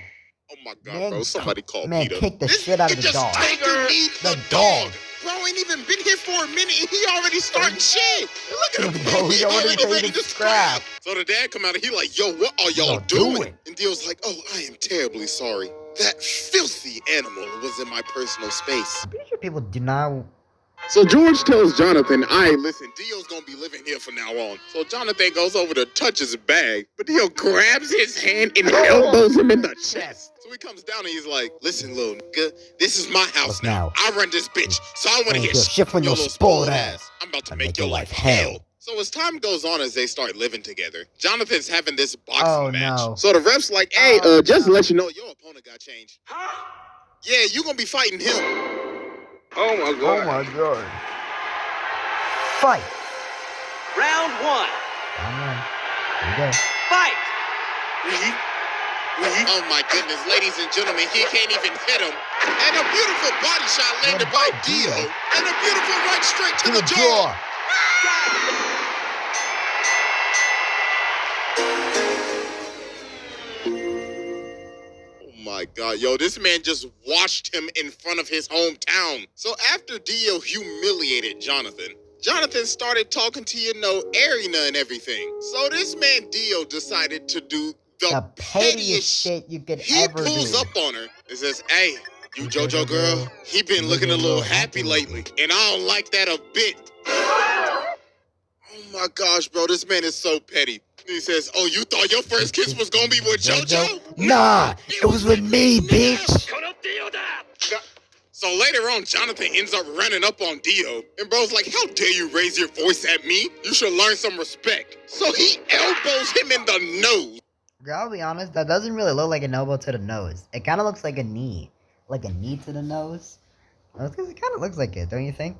Oh my god, man, bro. Somebody call man, Peter. Kick the shit out of the dog. The dog. Bro ain't even been here for a minute and he already starting shit. Look at him, bro. He already ready to scrap. So the dad come out and he like, yo, what are y'all doing? And Dio's like, oh, I am terribly sorry. That filthy animal was in my personal space. I'm pretty sure people do not... So George tells Jonathan, listen, Dio's gonna be living here from now on. So Jonathan goes over to touch his bag, but Dio grabs his hand and elbows him in the chest. So he comes down and he's like, listen, little nigga, this is my house now. I run this bitch, so I wanna get shit from your spoiled ass. I'm about to make your life hell. So as time goes on, as they start living together, Jonathan's having this boxing match. No. So the ref's like, hey, just to let you know, your opponent got changed. Yeah, you gonna be fighting him. Oh my god. Oh my god. Fight. Round one. Here we go. Fight. Oh my goodness, ladies and gentlemen, he can't even hit him. And a beautiful body shot landed by Dio. And a beautiful right straight to the jaw. Oh my god, yo, this man just washed him in front of his hometown. So after Dio humiliated Jonathan started talking to, Arena and everything. So this man Dio decided to do the pettiest shit you could ever do. He pulls up on her and says, hey, you JoJo girl, he been looking a little happy lately, and I don't like that a bit. Oh my gosh, bro, this man is so petty. He says, oh, you thought your first kiss was gonna be with JoJo? Nah, it was with me, bitch. So later on, Jonathan ends up running up on Dio, and bro's like, how dare you raise your voice at me? You should learn some respect. So he elbows him in the nose. I'll be honest, that doesn't really look like an elbow to the nose. It kind of looks like a knee. Like a knee to the nose. It kind of looks like it, don't you think?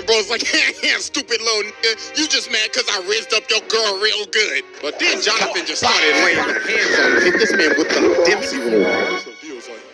Bro's like, stupid little nigga, you just mad because I raised up your girl real good. But then Jonathan just started laying the hands on him, hit this man with the Dempsey roll. So Dio's like,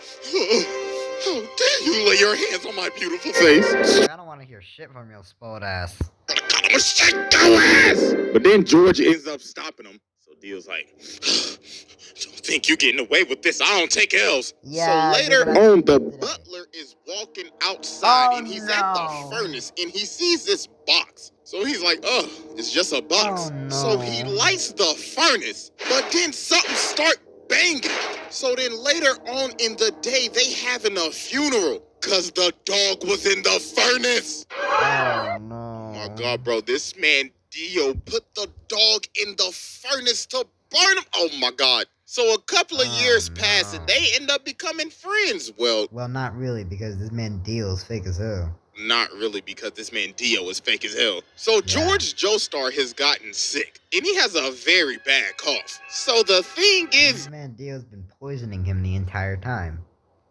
How dare you lay your hands on my beautiful face? I don't want to hear shit from your spoiled ass. I'ma shake your ass! But then George ends up stopping him. So Dio's like, don't think you're getting away with this. I don't take L's. Yeah, so later on, the butler is walking outside and he's at the furnace and he sees this box. So he's like, it's just a box. So he lights the furnace, but then something start banging. So then later on in the day, they having a funeral because the dog was in the furnace. Oh no. Oh my God, bro, this man Dio put the dog in the furnace to burn him. Oh my God. So a couple of years pass and they end up becoming friends. Well, not really, because this man Dio's fake as hell. Not really, because this man Dio is fake as hell. So George Joestar has gotten sick, and he has a very bad cough. So the thing is, this man Dio's been poisoning him the entire time.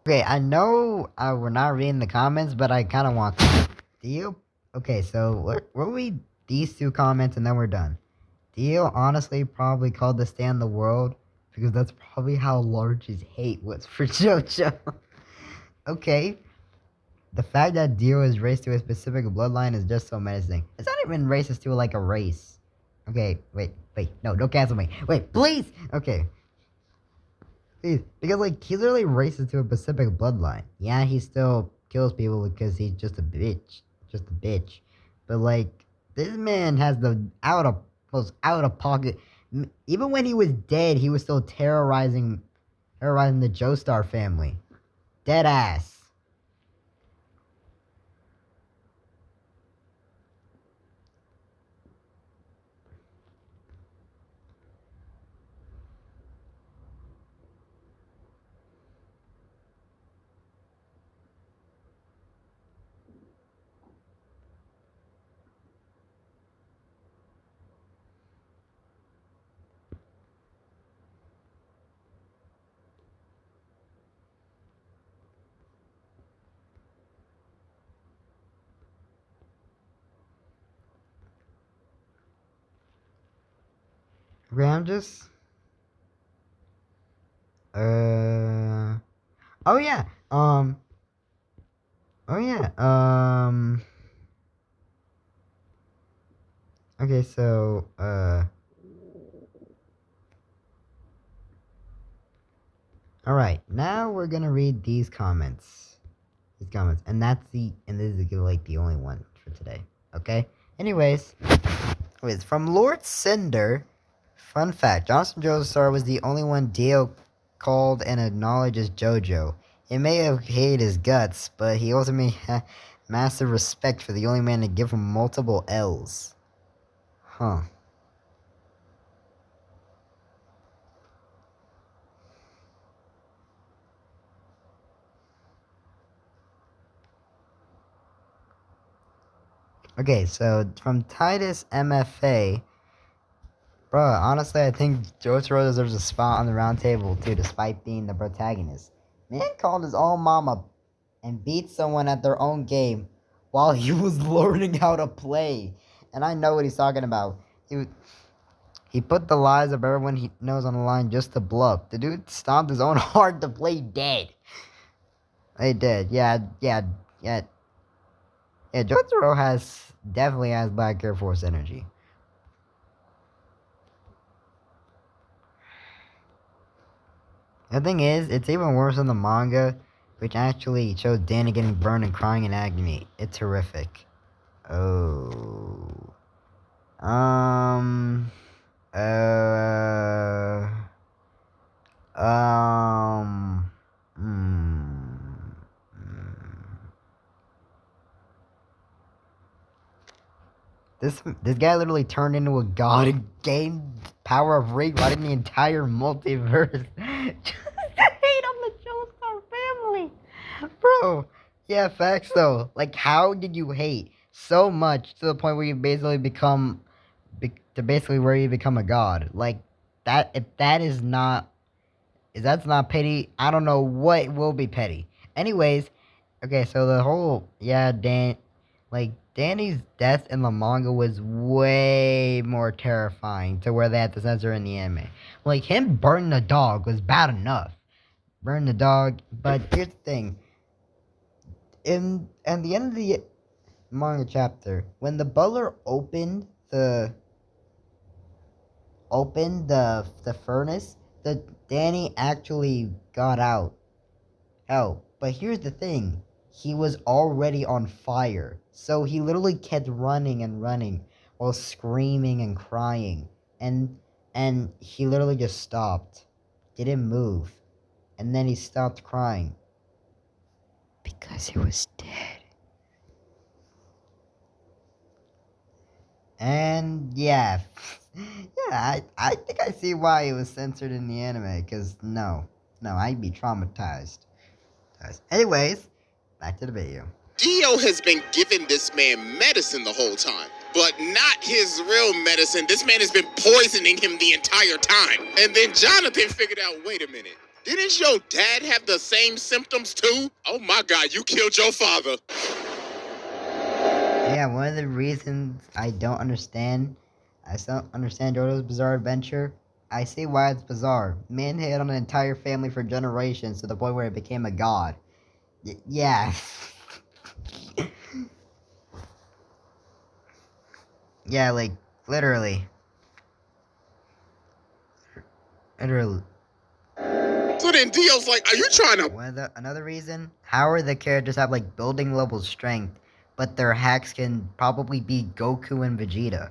Okay, I know we're not reading the comments, but I kind of want to. Dio. Okay, so we'll read these two comments and then we're done. Dio honestly probably called this stand the world because that's probably how large his hate was for JoJo. Okay. The fact that Dio is racist to a specific bloodline is just so menacing. It's not even racist to like a race. Okay, wait, no, don't cancel me. Wait, please! Okay. Please, because like, he's literally racist to a specific bloodline. Yeah, he still kills people because he's just a bitch. But like, this man has the most out of pocket. Even when he was dead, he was still terrorizing the Joestar family. Dead ass. Okay, I'm just... Oh yeah, okay, so, alright, now we're gonna read these comments. And this is like the only one for today, okay? Anyways, from Lord Cinder, fun fact, Johnson Joestar was the only one Dio called and acknowledged as JoJo. He may have hated his guts, but he also had massive respect for the only man to give him multiple L's. Huh. Okay, so from Titus MFA, bruh, honestly, I think Jotaro deserves a spot on the round table too, despite being the protagonist. Man called his own mama and beat someone at their own game while he was learning how to play. And I know what he's talking about. He put the lives of everyone he knows on the line just to bluff. The dude stomped his own heart to play dead. He did. Yeah. Jotaro definitely has Black Air Force energy. The thing is, it's even worse in the manga, which actually shows Danny getting burned and crying in agony. It's horrific. Oh. Um. This guy literally turned into a god and gained power of rewriting the entire multiverse. Just to hate on the Joestar family. Bro, yeah, facts though. Like, how did you hate so much to the point where you basically become where you become a god? Like, that, if that's not petty, I don't know what will be petty. Anyways, okay, so the whole, Danny's death in the manga was way more terrifying to where they had to censor in the anime. Like, him burning the dog was bad enough. Burn the dog, but here's the thing. at the end of the manga chapter, when the butler opened the furnace, the Danny actually got out. Hell, but here's the thing. He was already on fire. So he literally kept running and running while screaming and crying. And he literally just stopped. Didn't move. And then he stopped crying. Because he was dead. And yeah. Yeah, I think I see why it was censored in the anime. Because no, I'd be traumatized. Anyways, back to the video. Dio has been giving this man medicine the whole time, but not his real medicine. This man has been poisoning him the entire time. And then Jonathan figured out, wait a minute, didn't your dad have the same symptoms too? Oh my God, you killed your father. Yeah, one of the reasons I don't understand JoJo's Bizarre Adventure, I see why it's bizarre. Man hit on an entire family for generations to the point where it became a god. Yeah. Yeah, like, literally. Literally. So then Dio's like, are you trying to... Another reason? How are the characters have, like, building level strength, but their hacks can probably beat Goku and Vegeta?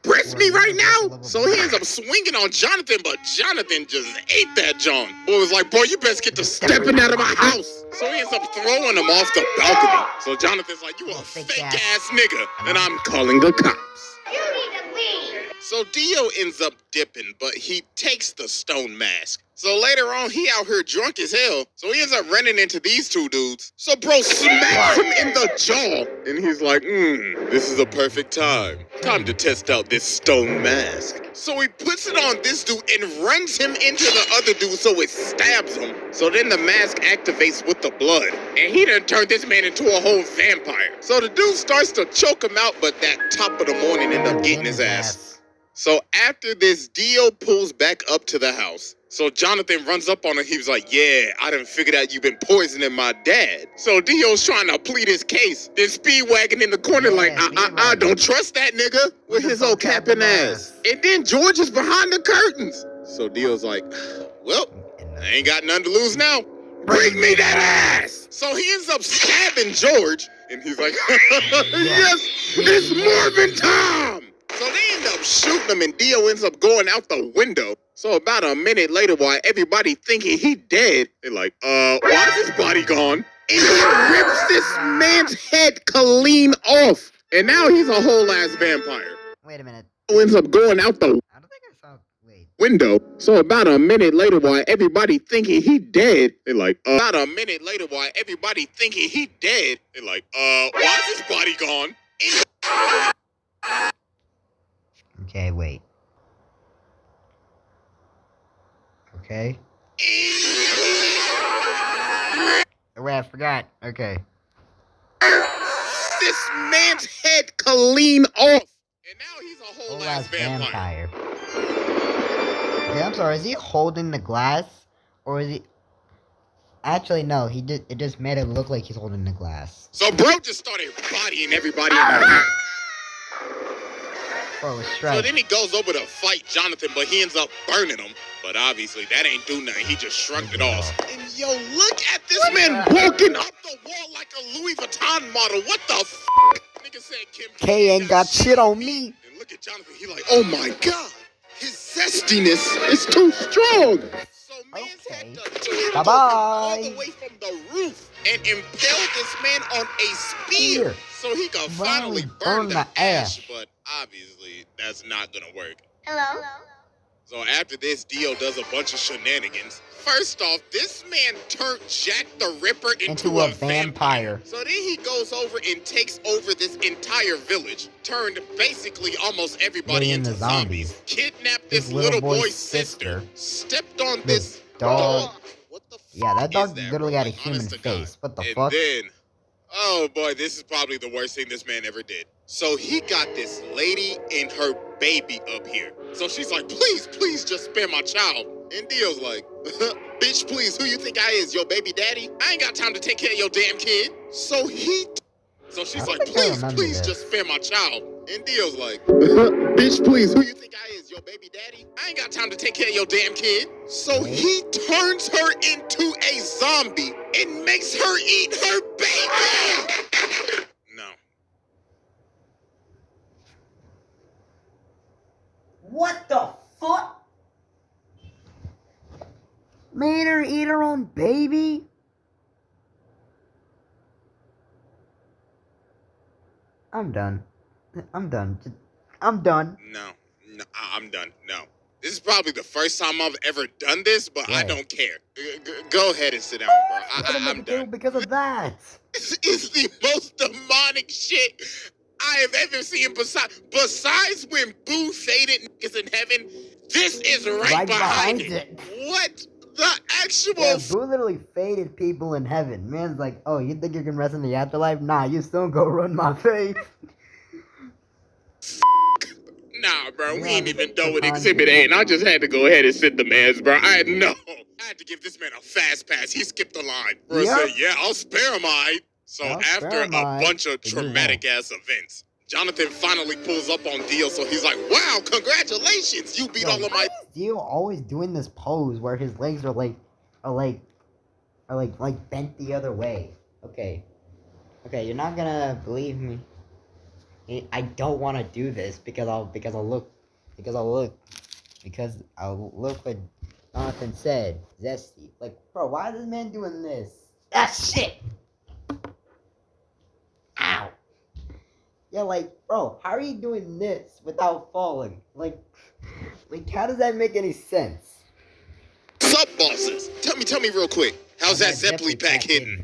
Press me right now? So he ends up swinging on Jonathan, but Jonathan just ate that John. Boy was like, boy, you best get to stepping out of my house. So he ends up throwing him off the balcony. So Jonathan's like, you a fake ass nigga, and I'm calling the cops. You need to leave. So Dio ends up dipping, but he takes the stone mask. So later on, he out here drunk as hell. So he ends up running into these two dudes. So bro smacks him in the jaw. And he's like, this is a perfect time. Time to test out this stone mask. So he puts it on this dude and runs him into the other dude so it stabs him. So then the mask activates with the blood. And he done turned this man into a whole vampire. So the dude starts to choke him out, but that top of the morning end up getting his ass. So after this, Dio pulls back up to the house. So Jonathan runs up on him. He was like, yeah, I done figured out you've been poisoning my dad. So Dio's trying to plead his case. Then Speedwagon in the corner like, I don't trust that nigga with his old capping ass. And then George is behind the curtains. So Dio's like, well, I ain't got nothing to lose now. Bring me that ass. So he ends up stabbing George. And he's like, yes, it's Morbin time. So they end up shooting him and Dio ends up going out the window. So about a minute later, while everybody thinking he dead, they're like, why is his body gone? And he rips this man's head clean off. And now he's a whole ass vampire. Wait a minute. Who ends up going out the I don't think I saw. Wait. window. So about a minute later, while everybody thinking he dead, they're like, about a minute later, while everybody thinking he dead, they're like, why is his body gone? Okay, wait. Okay. Oh, wait, I forgot. Okay. This man's head clean off. And now he's a whole ass vampire. Okay, I'm sorry. Is he holding the glass? Or is he... Actually, no. It just made it look like he's holding the glass. So bro just started bodying everybody in the house. Bro, it's straight. So then he goes over to fight Jonathan, but he ends up burning him. But obviously, that ain't do nothing. He just shrugged it off. And yo, look at this man walking up the wall like a Louis Vuitton model. What the f***? Nigga said Kim K ain't got shit on me. And look at Jonathan. He like, oh my God. His zestiness is too strong. So man's had to Bye-bye. all the way from the roof and impale this man on a spear. So he could finally burn the ash. But obviously, that's not gonna work. Hello? So after this, Dio does a bunch of shenanigans. First off, this man turned Jack the Ripper into a vampire. So then he goes over and takes over this entire village. Turned basically almost everybody into zombies. Kidnapped this little boy's sister. Stepped on this dog. What the fuck? Yeah, that dog is literally bro? had a Like, human honest to face. God. What the And fuck? then, oh boy, this is probably the worst thing this man ever did. So he got this lady and her baby up here. So she's like, please, please just spare my child. And Dio's like, bitch, please, who you think I is, your baby daddy? I ain't got time to take care of your damn kid. So she's like, please, please just spare my child. And Dio's like, bitch, please, who you think I is, your baby daddy? I ain't got time to take care of your damn kid. So he turns her into a zombie and makes her eat her baby. No. What the fuck? Made her eat her own baby? I'm done. I'm done. I'm done. No, I'm done. No. This is probably the first time I've ever done this, but I don't care. Go ahead and sit down, bro. I'm done. Because of that. This is the most demonic shit I have ever seen. Besides when Boo faded niggas in heaven, this is right behind it. What the actual? Yeah, Boo literally faded people in heaven. Man's like, oh, you think you can rest in the afterlife? Nah, you still go run my face. Nah, bro, we ain't even done with Exhibit A, and I just had to go ahead and sit the mans, bro. I had to give this man a fast pass. He skipped the line. Bro said, yeah, I'll spare him, So after a bunch of traumatic-ass events, Jonathan finally pulls up on Dio, so he's like, wow, congratulations, you beat all of my... Why is Dio always doing this pose where his legs are bent the other way? Okay, you're not gonna believe me. I don't want to do this because I'll look what Jonathan said. Zesty. Like, bro, why is this man doing this? Ah, shit! Ow! Yeah, like, bro, how are you doing this without falling? Like, how does that make any sense? Sup, bosses? Tell me real quick. How's that Zeppeli pack hitting?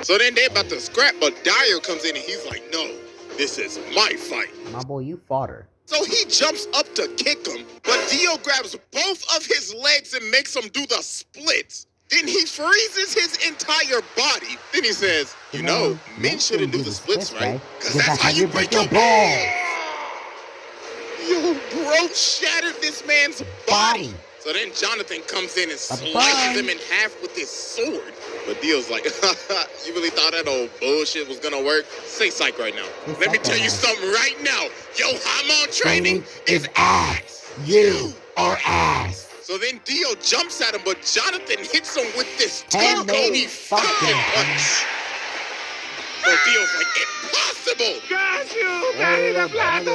So then they about to scrap, but Dyer comes in and he's like, no, this is my fight. My boy, you fought her. So he jumps up to kick him, but Dio grabs both of his legs and makes him do the splits. Then he freezes his entire body. Then he says, you know, men shouldn't do the splits, right? Because that's how you break your balls. Yo, bro shattered this man's body. So then Jonathan comes in and slices him in half with his sword. But Dio's like, you really thought that old bullshit was gonna work? Say psych right now. Let me tell you something right now. Yo, Hamon training is ass. You are ass. So then Dio jumps at him, but Jonathan hits him with this 1080 fucking punch. So Dio's like, impossible! Got you, ready to blast.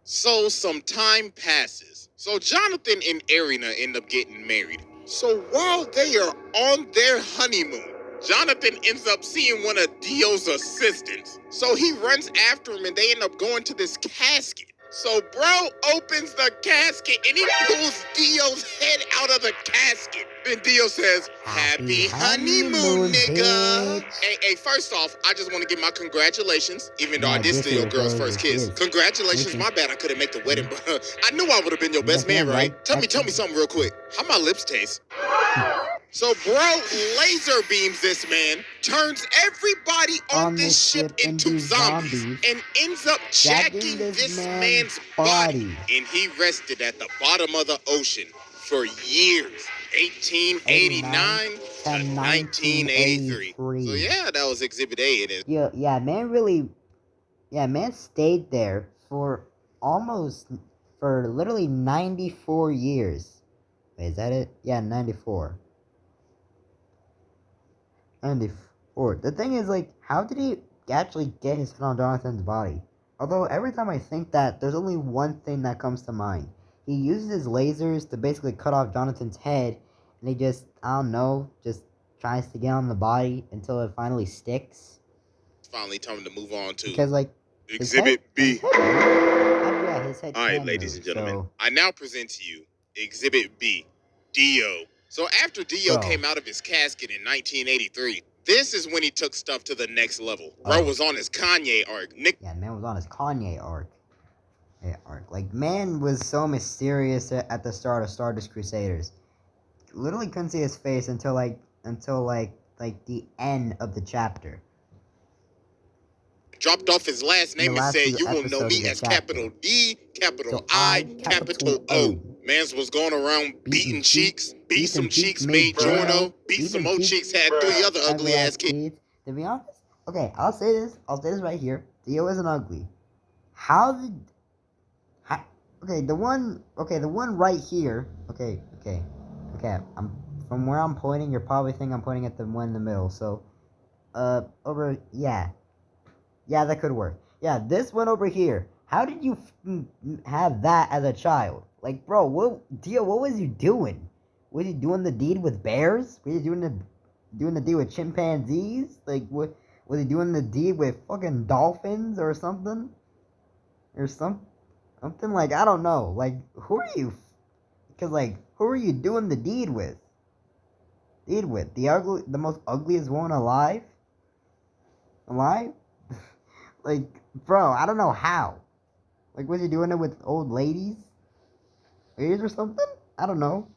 So some time passes. So Jonathan and Arena end up getting married. So while they are on their honeymoon, Jonathan ends up seeing one of Dio's assistants. So he runs after him and they end up going to this casket. So bro opens the casket and he pulls Dio's head out of the casket. Then Dio says, happy honeymoon, nigga. Hey, first off, I just want to give my congratulations, even though I did steal your girl's first kiss. Congratulations, my bad I couldn't make the wedding, but I knew I would have been your best man, right? Tell me something real quick. How my lips taste? So bro laser beams this man, turns everybody on this ship into zombies, and ends up jacking this man's body. And he rested at the bottom of the ocean for years. 1889 to 1983. So yeah, that was Exhibit A. It is. Yeah, man stayed there for literally 94 years. Wait, is that it? Yeah, 94. 94. The thing is, like, how did he actually get his head on Jonathan's body? Although, every time I think that, there's only one thing that comes to mind. He uses his lasers to basically cut off Jonathan's head, and he just, I don't know, just tries to get on the body until it finally sticks. It's finally time to move on to because, like, Exhibit B. His head Alright, ladies and gentlemen, I now present to you Exhibit B, Dio. So after Dio came out of his casket in 1983, this is when he took stuff to the next level. Bro was on his Kanye arc. Yeah, man was on his Kanye arc. Like, man was so mysterious at the start of Stardust Crusaders. Literally couldn't see his face until like the end of the chapter. Dropped off his last name and said, "You will know me as capital D, capital I, capital O." Mans was going around beating cheeks, beat some cheeks, made Jorno, beat some more cheeks, had 3 other ugly ass kids. To be honest, okay, I'll say this right here. Dio isn't ugly. The one right here. Okay. From where I'm pointing, you're probably thinking I'm pointing at the one in the middle. So, yeah, that could work. Yeah, this one over here. How did you have that as a child? Like, bro, Dio, what was you doing? Was you doing the deed with bears? Were you doing the deed with chimpanzees? Like, what? Was he doing the deed with fucking dolphins or something? Or something like, I don't know. Like, who are you? Because, like, who are you doing the deed with? The most ugliest one alive? Like, bro, I don't know how. Like, was he doing it with old ladies or something? I don't know.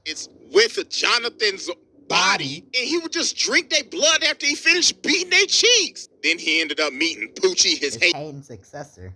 It's with Jonathan's body, and he would just drink their blood after he finished beating their cheeks. Then he ended up meeting Poochie, his hating successor.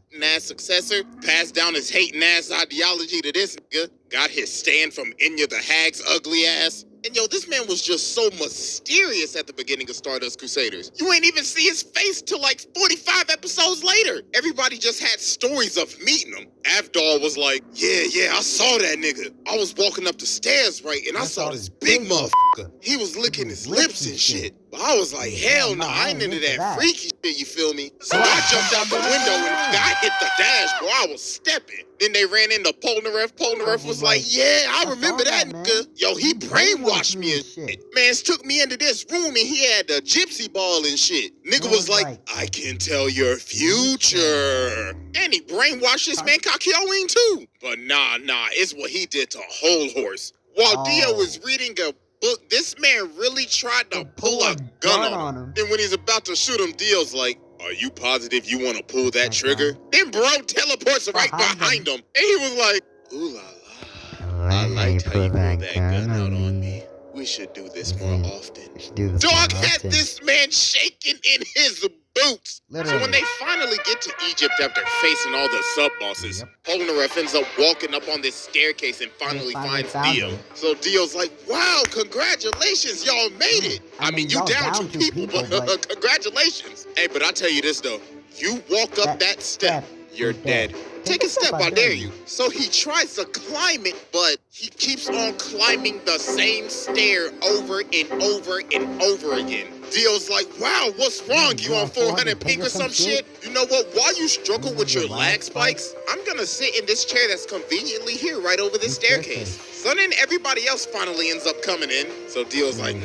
Passed down his hating ass ideology to this nigga. Got his stand from Enya the Hag's ugly ass. And yo, this man was just so mysterious at the beginning of Stardust Crusaders. You ain't even see his face till like 45 episodes later. Everybody just had stories of meeting him. Avdol was like, yeah, I saw that nigga. I was walking up the stairs, right, and I saw this big motherfucker. He was licking his lips and shit. But I was like, hell no, I ain't into that freaky shit, you feel me? So I jumped out the window and I hit the dash, bro. I was stepping. Then they ran into Polnareff. Polnareff was like, yeah, I remember that nigga. Yo, he brainwashed me and shit. Mans took me into this room and he had the gypsy ball and shit. Nigga was like, I can tell your future. And he brainwashed this man Kakyoin too. But nah, it's what he did to Whole Horse. While Dio was reading a book, this man really tried to pull a gun on him. Then when he's about to shoot him, Dio's like, are you positive you want to pull that trigger? Then bro teleports right behind him. And he was like, ooh la la. I liked how you pulled that gun out on me. We should do this more often. Dog had this man shaking in his boots. Literally. So when they finally get to Egypt after facing all the sub-bosses, Polnareff ends up walking up on this staircase and finally finds Dio. So Dio's like, wow, congratulations, y'all made it. I mean, you down 2 people, but congratulations. Hey, but I tell you this though, you walk up that step, you're dead. Take a step, I dare you. So he tries to climb it, but he keeps on climbing the same stair over and over and over again. Dio's like, wow, what's wrong? You on 400 ping or some shit? You know what? While you struggle with your lag spikes, I'm gonna sit in this chair that's conveniently here right over this staircase. So then everybody else finally ends up coming in. So Dio's like,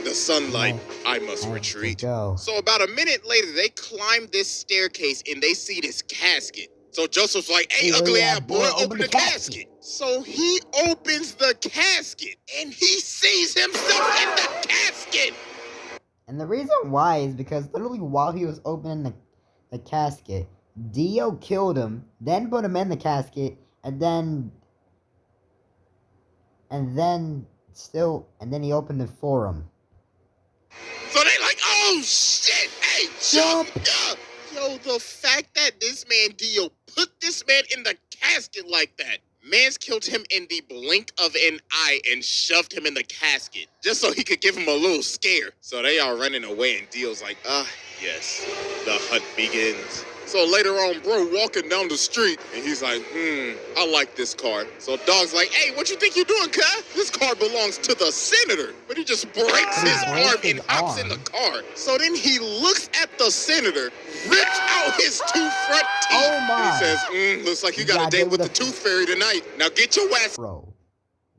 the sunlight, I must retreat. So about a minute later, they climb this staircase and they see this casket. So Joseph's like, hey, ugly ass boy, open the casket. So he opens the casket and he sees himself in the casket. And the reason why is because literally while he was opening the casket, Dio killed him, then put him in the casket, and then he opened it for him. So they like, oh shit, hey, jump up. Yo, the fact that this man Dio put this man in the casket like that. Mans killed him in the blink of an eye and shoved him in the casket just so he could give him a little scare. So they are running away and Dio's like, yes, the hunt begins. So later on, bro walking down the street and he's like, I like this car. So Dog's like, hey, what you think you're doing, cuz? This car belongs to the senator. But he just breaks his arm and hops in the car. So then he looks at the senator, rips out his 2 front teeth. Oh my. And he says, looks like you got a date with the tooth fairy tonight. Now get your ass. Bro,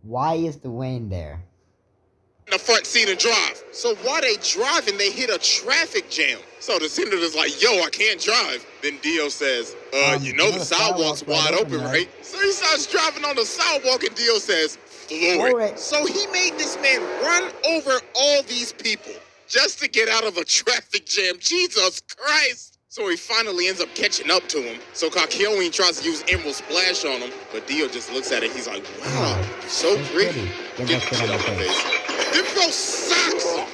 why is Dwayne there? In the front seat and drive. So while they driving, they hit a traffic jam. So the senator's like, yo, I can't drive. Then Dio says, you know the sidewalk's wide open, right? So he starts driving on the sidewalk and Dio says, floor it. So he made this man run over all these people just to get out of a traffic jam. Jesus Christ. So he finally ends up catching up to him. So Kakyoin tries to use Emerald Splash on him, but Dio just looks at it. He's like, wow, so pretty. Get the shit out my face. Then bro socks him.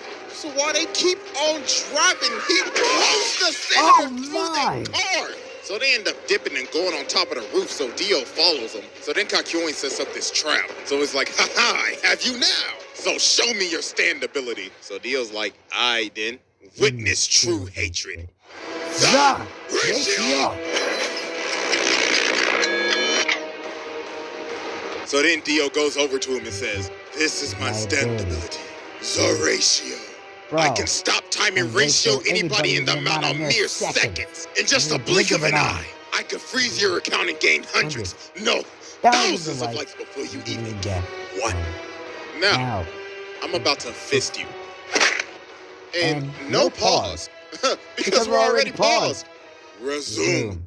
So while they keep on driving, he throws the senator Oh, through my. their car. So they end up dipping and going on top of the roof, so Dio follows them. So then Kakyoin sets up this trap. So it's like, haha, I have you now. So show me your stand ability. So Dio's like, I then witness true hatred. The Ratio. So then Dio goes over to him and says, this is my stand ability, the ratio. Bro, I can stop time and ratio anybody in the amount of mere seconds. In just a blink of an eye, I could freeze your account and gain hundreds, no, thousands of likes before you even get one. Now, I'm about to fist you. And no pause, because we're already paused. Resume.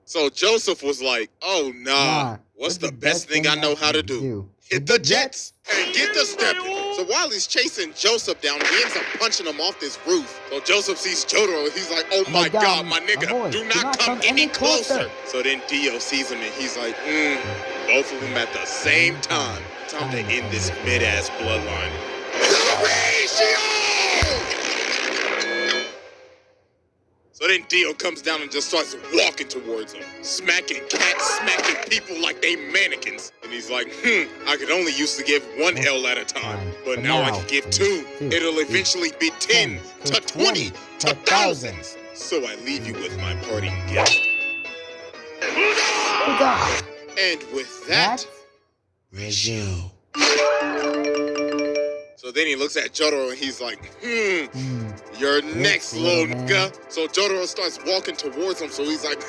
So Joseph was like, oh nah, what's the best thing I know how to do? Hit the jets and get the stepping. So while he's chasing Joseph down, he ends up punching him off this roof. So Joseph sees Jotaro and he's like, oh my god, my nigga, do not come any closer. So then Dio sees him and he's like, both of them at the same time. Time to end this mid-ass bloodline. So then Dio comes down and just starts walking towards him, smacking cats, smacking people like they mannequins. And he's like, I could only used to give one L at a time, but now I can give two. It'll eventually be 10 to 20 to thousands. So I leave you with my parting gift. And with that, resume. So then he looks at Jotaro and he's like, you're next, little nigga. So Jotaro starts walking towards him, so he's like,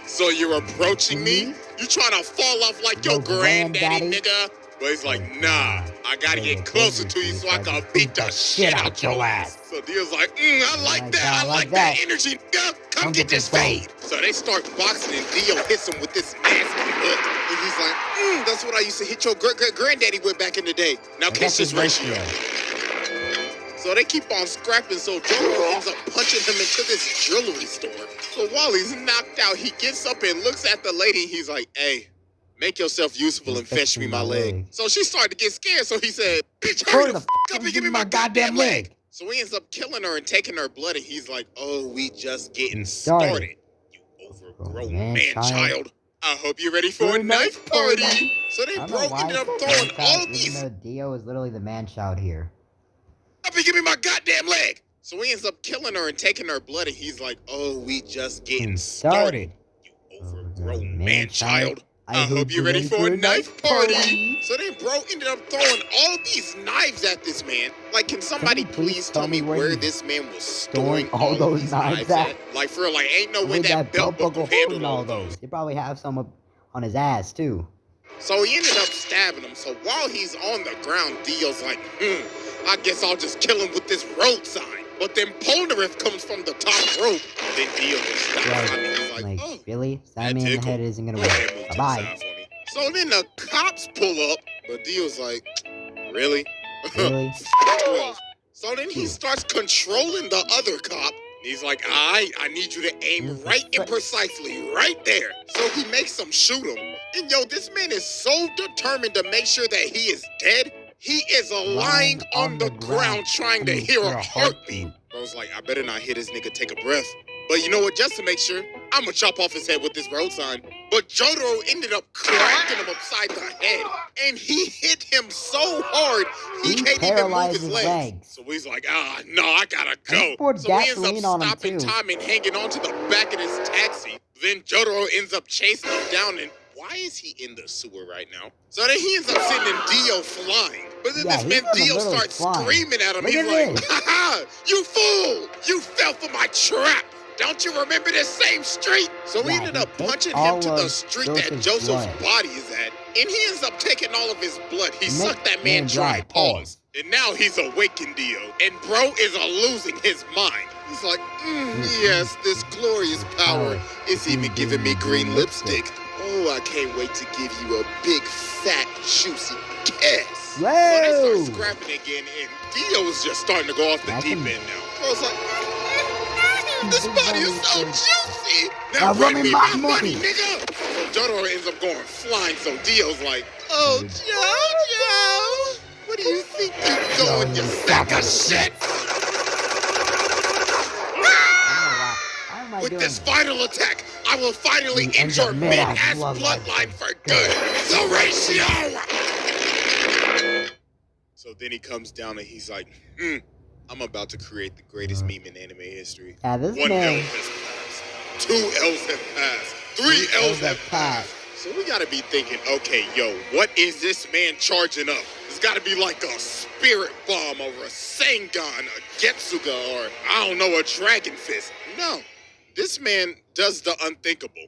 so you're approaching me? You trying to fall off like your granddaddy, nigga? But he's like, nah, I gotta get closer to you so I can beat the shit out your ass. So Dio's like, I like that, I like that energy, nigga. Come get this fade. So they start boxing and Dio hits him with this nasty hook. And he's like, that's what I used to hit your granddaddy with back in the day. Now catch this ratio. So they keep on scrapping, so Jotaro ends up punching him into this jewelry store. So while he's knocked out, he gets up and looks at the lady and he's like, hey, make yourself useful and fetch me my leg. So she started to get scared, so he said, bitch, hurry the f*** up and give me my goddamn leg. So he ends up killing her and taking her blood, and he's like, oh, we just getting started. You overgrown man-child. I hope you're ready for a knife party. So then bro ended up throwing all of these. Even though Dio is literally the man-child here. Up and give me my goddamn leg. So he ends up killing her and taking her blood, and he's like, oh, we just getting started. You overgrown man-child. I hope you're ready for a knife party. So then bro ended up throwing all these knives at this man. Like, can somebody please tell me where this man was storing all those knives at? Like, for real, like, ain't no way that belt buckle handled all those. They probably have some on his ass, too. So he ended up stabbing him. So while he's on the ground, Dio's like, I guess I'll just kill him with this road sign. But then Polnareff comes from the top rope. Then Dio just stops. I mean, he's like, oh, really? That man in the head isn't gonna work. Bye-bye. So then the cops pull up, but Dio's like, really? Really? So then he starts controlling the other cop. He's like, I need you to aim right and precisely, right there. So he makes him shoot him. And yo, this man is so determined to make sure that he is dead. He is lying on the ground trying to hear a heartbeat. Bro's like, I better not hear this nigga take a breath. But you know what, just to make sure, I'm gonna chop off his head with this road sign. But Jotaro ended up cracking him upside the head. And he hit him so hard, he can't even move his legs. So he's like, no, I gotta go. So he ends up stopping time and hanging onto the back of his taxi. Then Jotaro ends up chasing him down, and why is he in the sewer right now? So then he ends up sending Dio flying. But then this man Dio starts screaming at him. He's like, ha, you fool! You fell for my trap! Don't you remember this same street? So we ended up punching him to the street that Joseph's body is at. And he ends up taking all of his blood. He sucked that man dry. Pause. And now he's awakened Dio. And bro is losing his mind. He's like, yes, this glorious power is even giving me green lipstick. Oh, I can't wait to give you a big, fat, juicy kiss. So they start scrapping again, and Dio's just starting to go off the deep end now. I was like, this body is so juicy. Now bring me my money, nigga. So Jotaro ends up going flying, so Dio's like, oh, Jojo, what do you think? think you going, you sack of shit? Why am I With doing this final attack, I will finally end your mid-ass bloodline for good. The ratio! So then he comes down and he's like, I'm about to create the greatest meme in anime history. Yeah, this One man. L has passed. 2 L's have passed. 3 L's have passed. So we gotta be thinking, okay, yo, what is this man charging up? It's gotta be like a spirit bomb or a Sengun, a Getsuga, or I don't know, a Dragon Fist. No, this man does the unthinkable.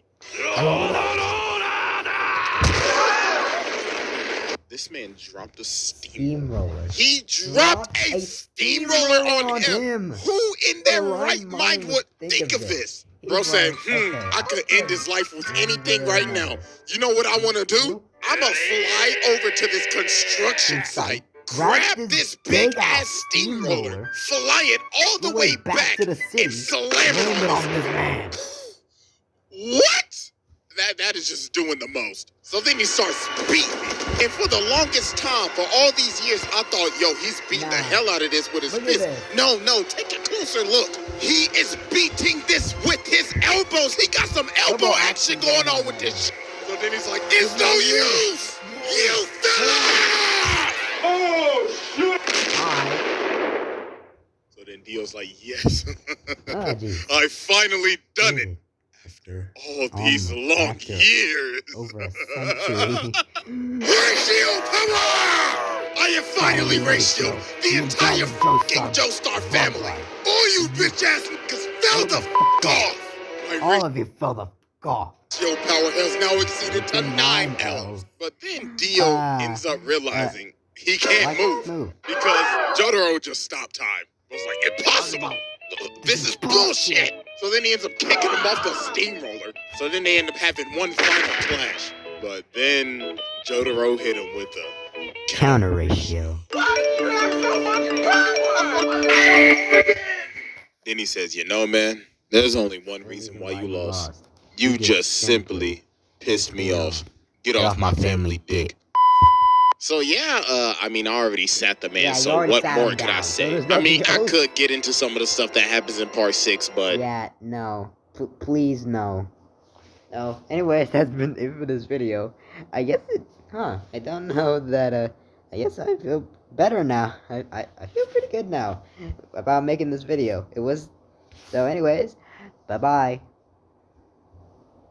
This man dropped a steamroller. He dropped a steamroller on him. Who in their right mind would think of this? Bro saying, I could end his life with anything right now. You know what I want to do? I'ma fly over to this construction site, grab this big ass steamroller, fly it all the way back to the city, and slam it on this man. What? That is just doing the most. So then he starts beating me. And for the longest time, for all these years, I thought, yo, he's beating the hell out of this with his fist. No, take a closer look. He is beating this with his elbows. He got some elbow action going on with this shit. So then he's like, it's no use. You fella! Oh, shit. So then Dio's like, yes. I finally done it. After all these long years. Over a century. Ratio power! I have finally ratioed the entire fucking Joestar family. All you bitch ass niggas fell the fuck off. All of you fell the fuck off. Ratio power has now exceeded to 9 L's. But then Dio ends up realizing he can't move because Jotaro just stopped time. I was like, impossible. This is bullshit. So then he ends up kicking him off the steamroller. So then they end up having one final clash. But then Jotaro hit him with a counter ratio. Then he says, you know, man, there's only one reason why you lost. You just simply pissed me off. Get off my family dick. So yeah, I mean, I already sat the man, so what more could I say? I mean, I could get into some of the stuff that happens in part 6, but... Yeah, no. Please, no. No. Anyways, that's been it for this video. I guess I don't know that, I guess I feel better now. I feel pretty good now about making this video. So anyways, bye-bye.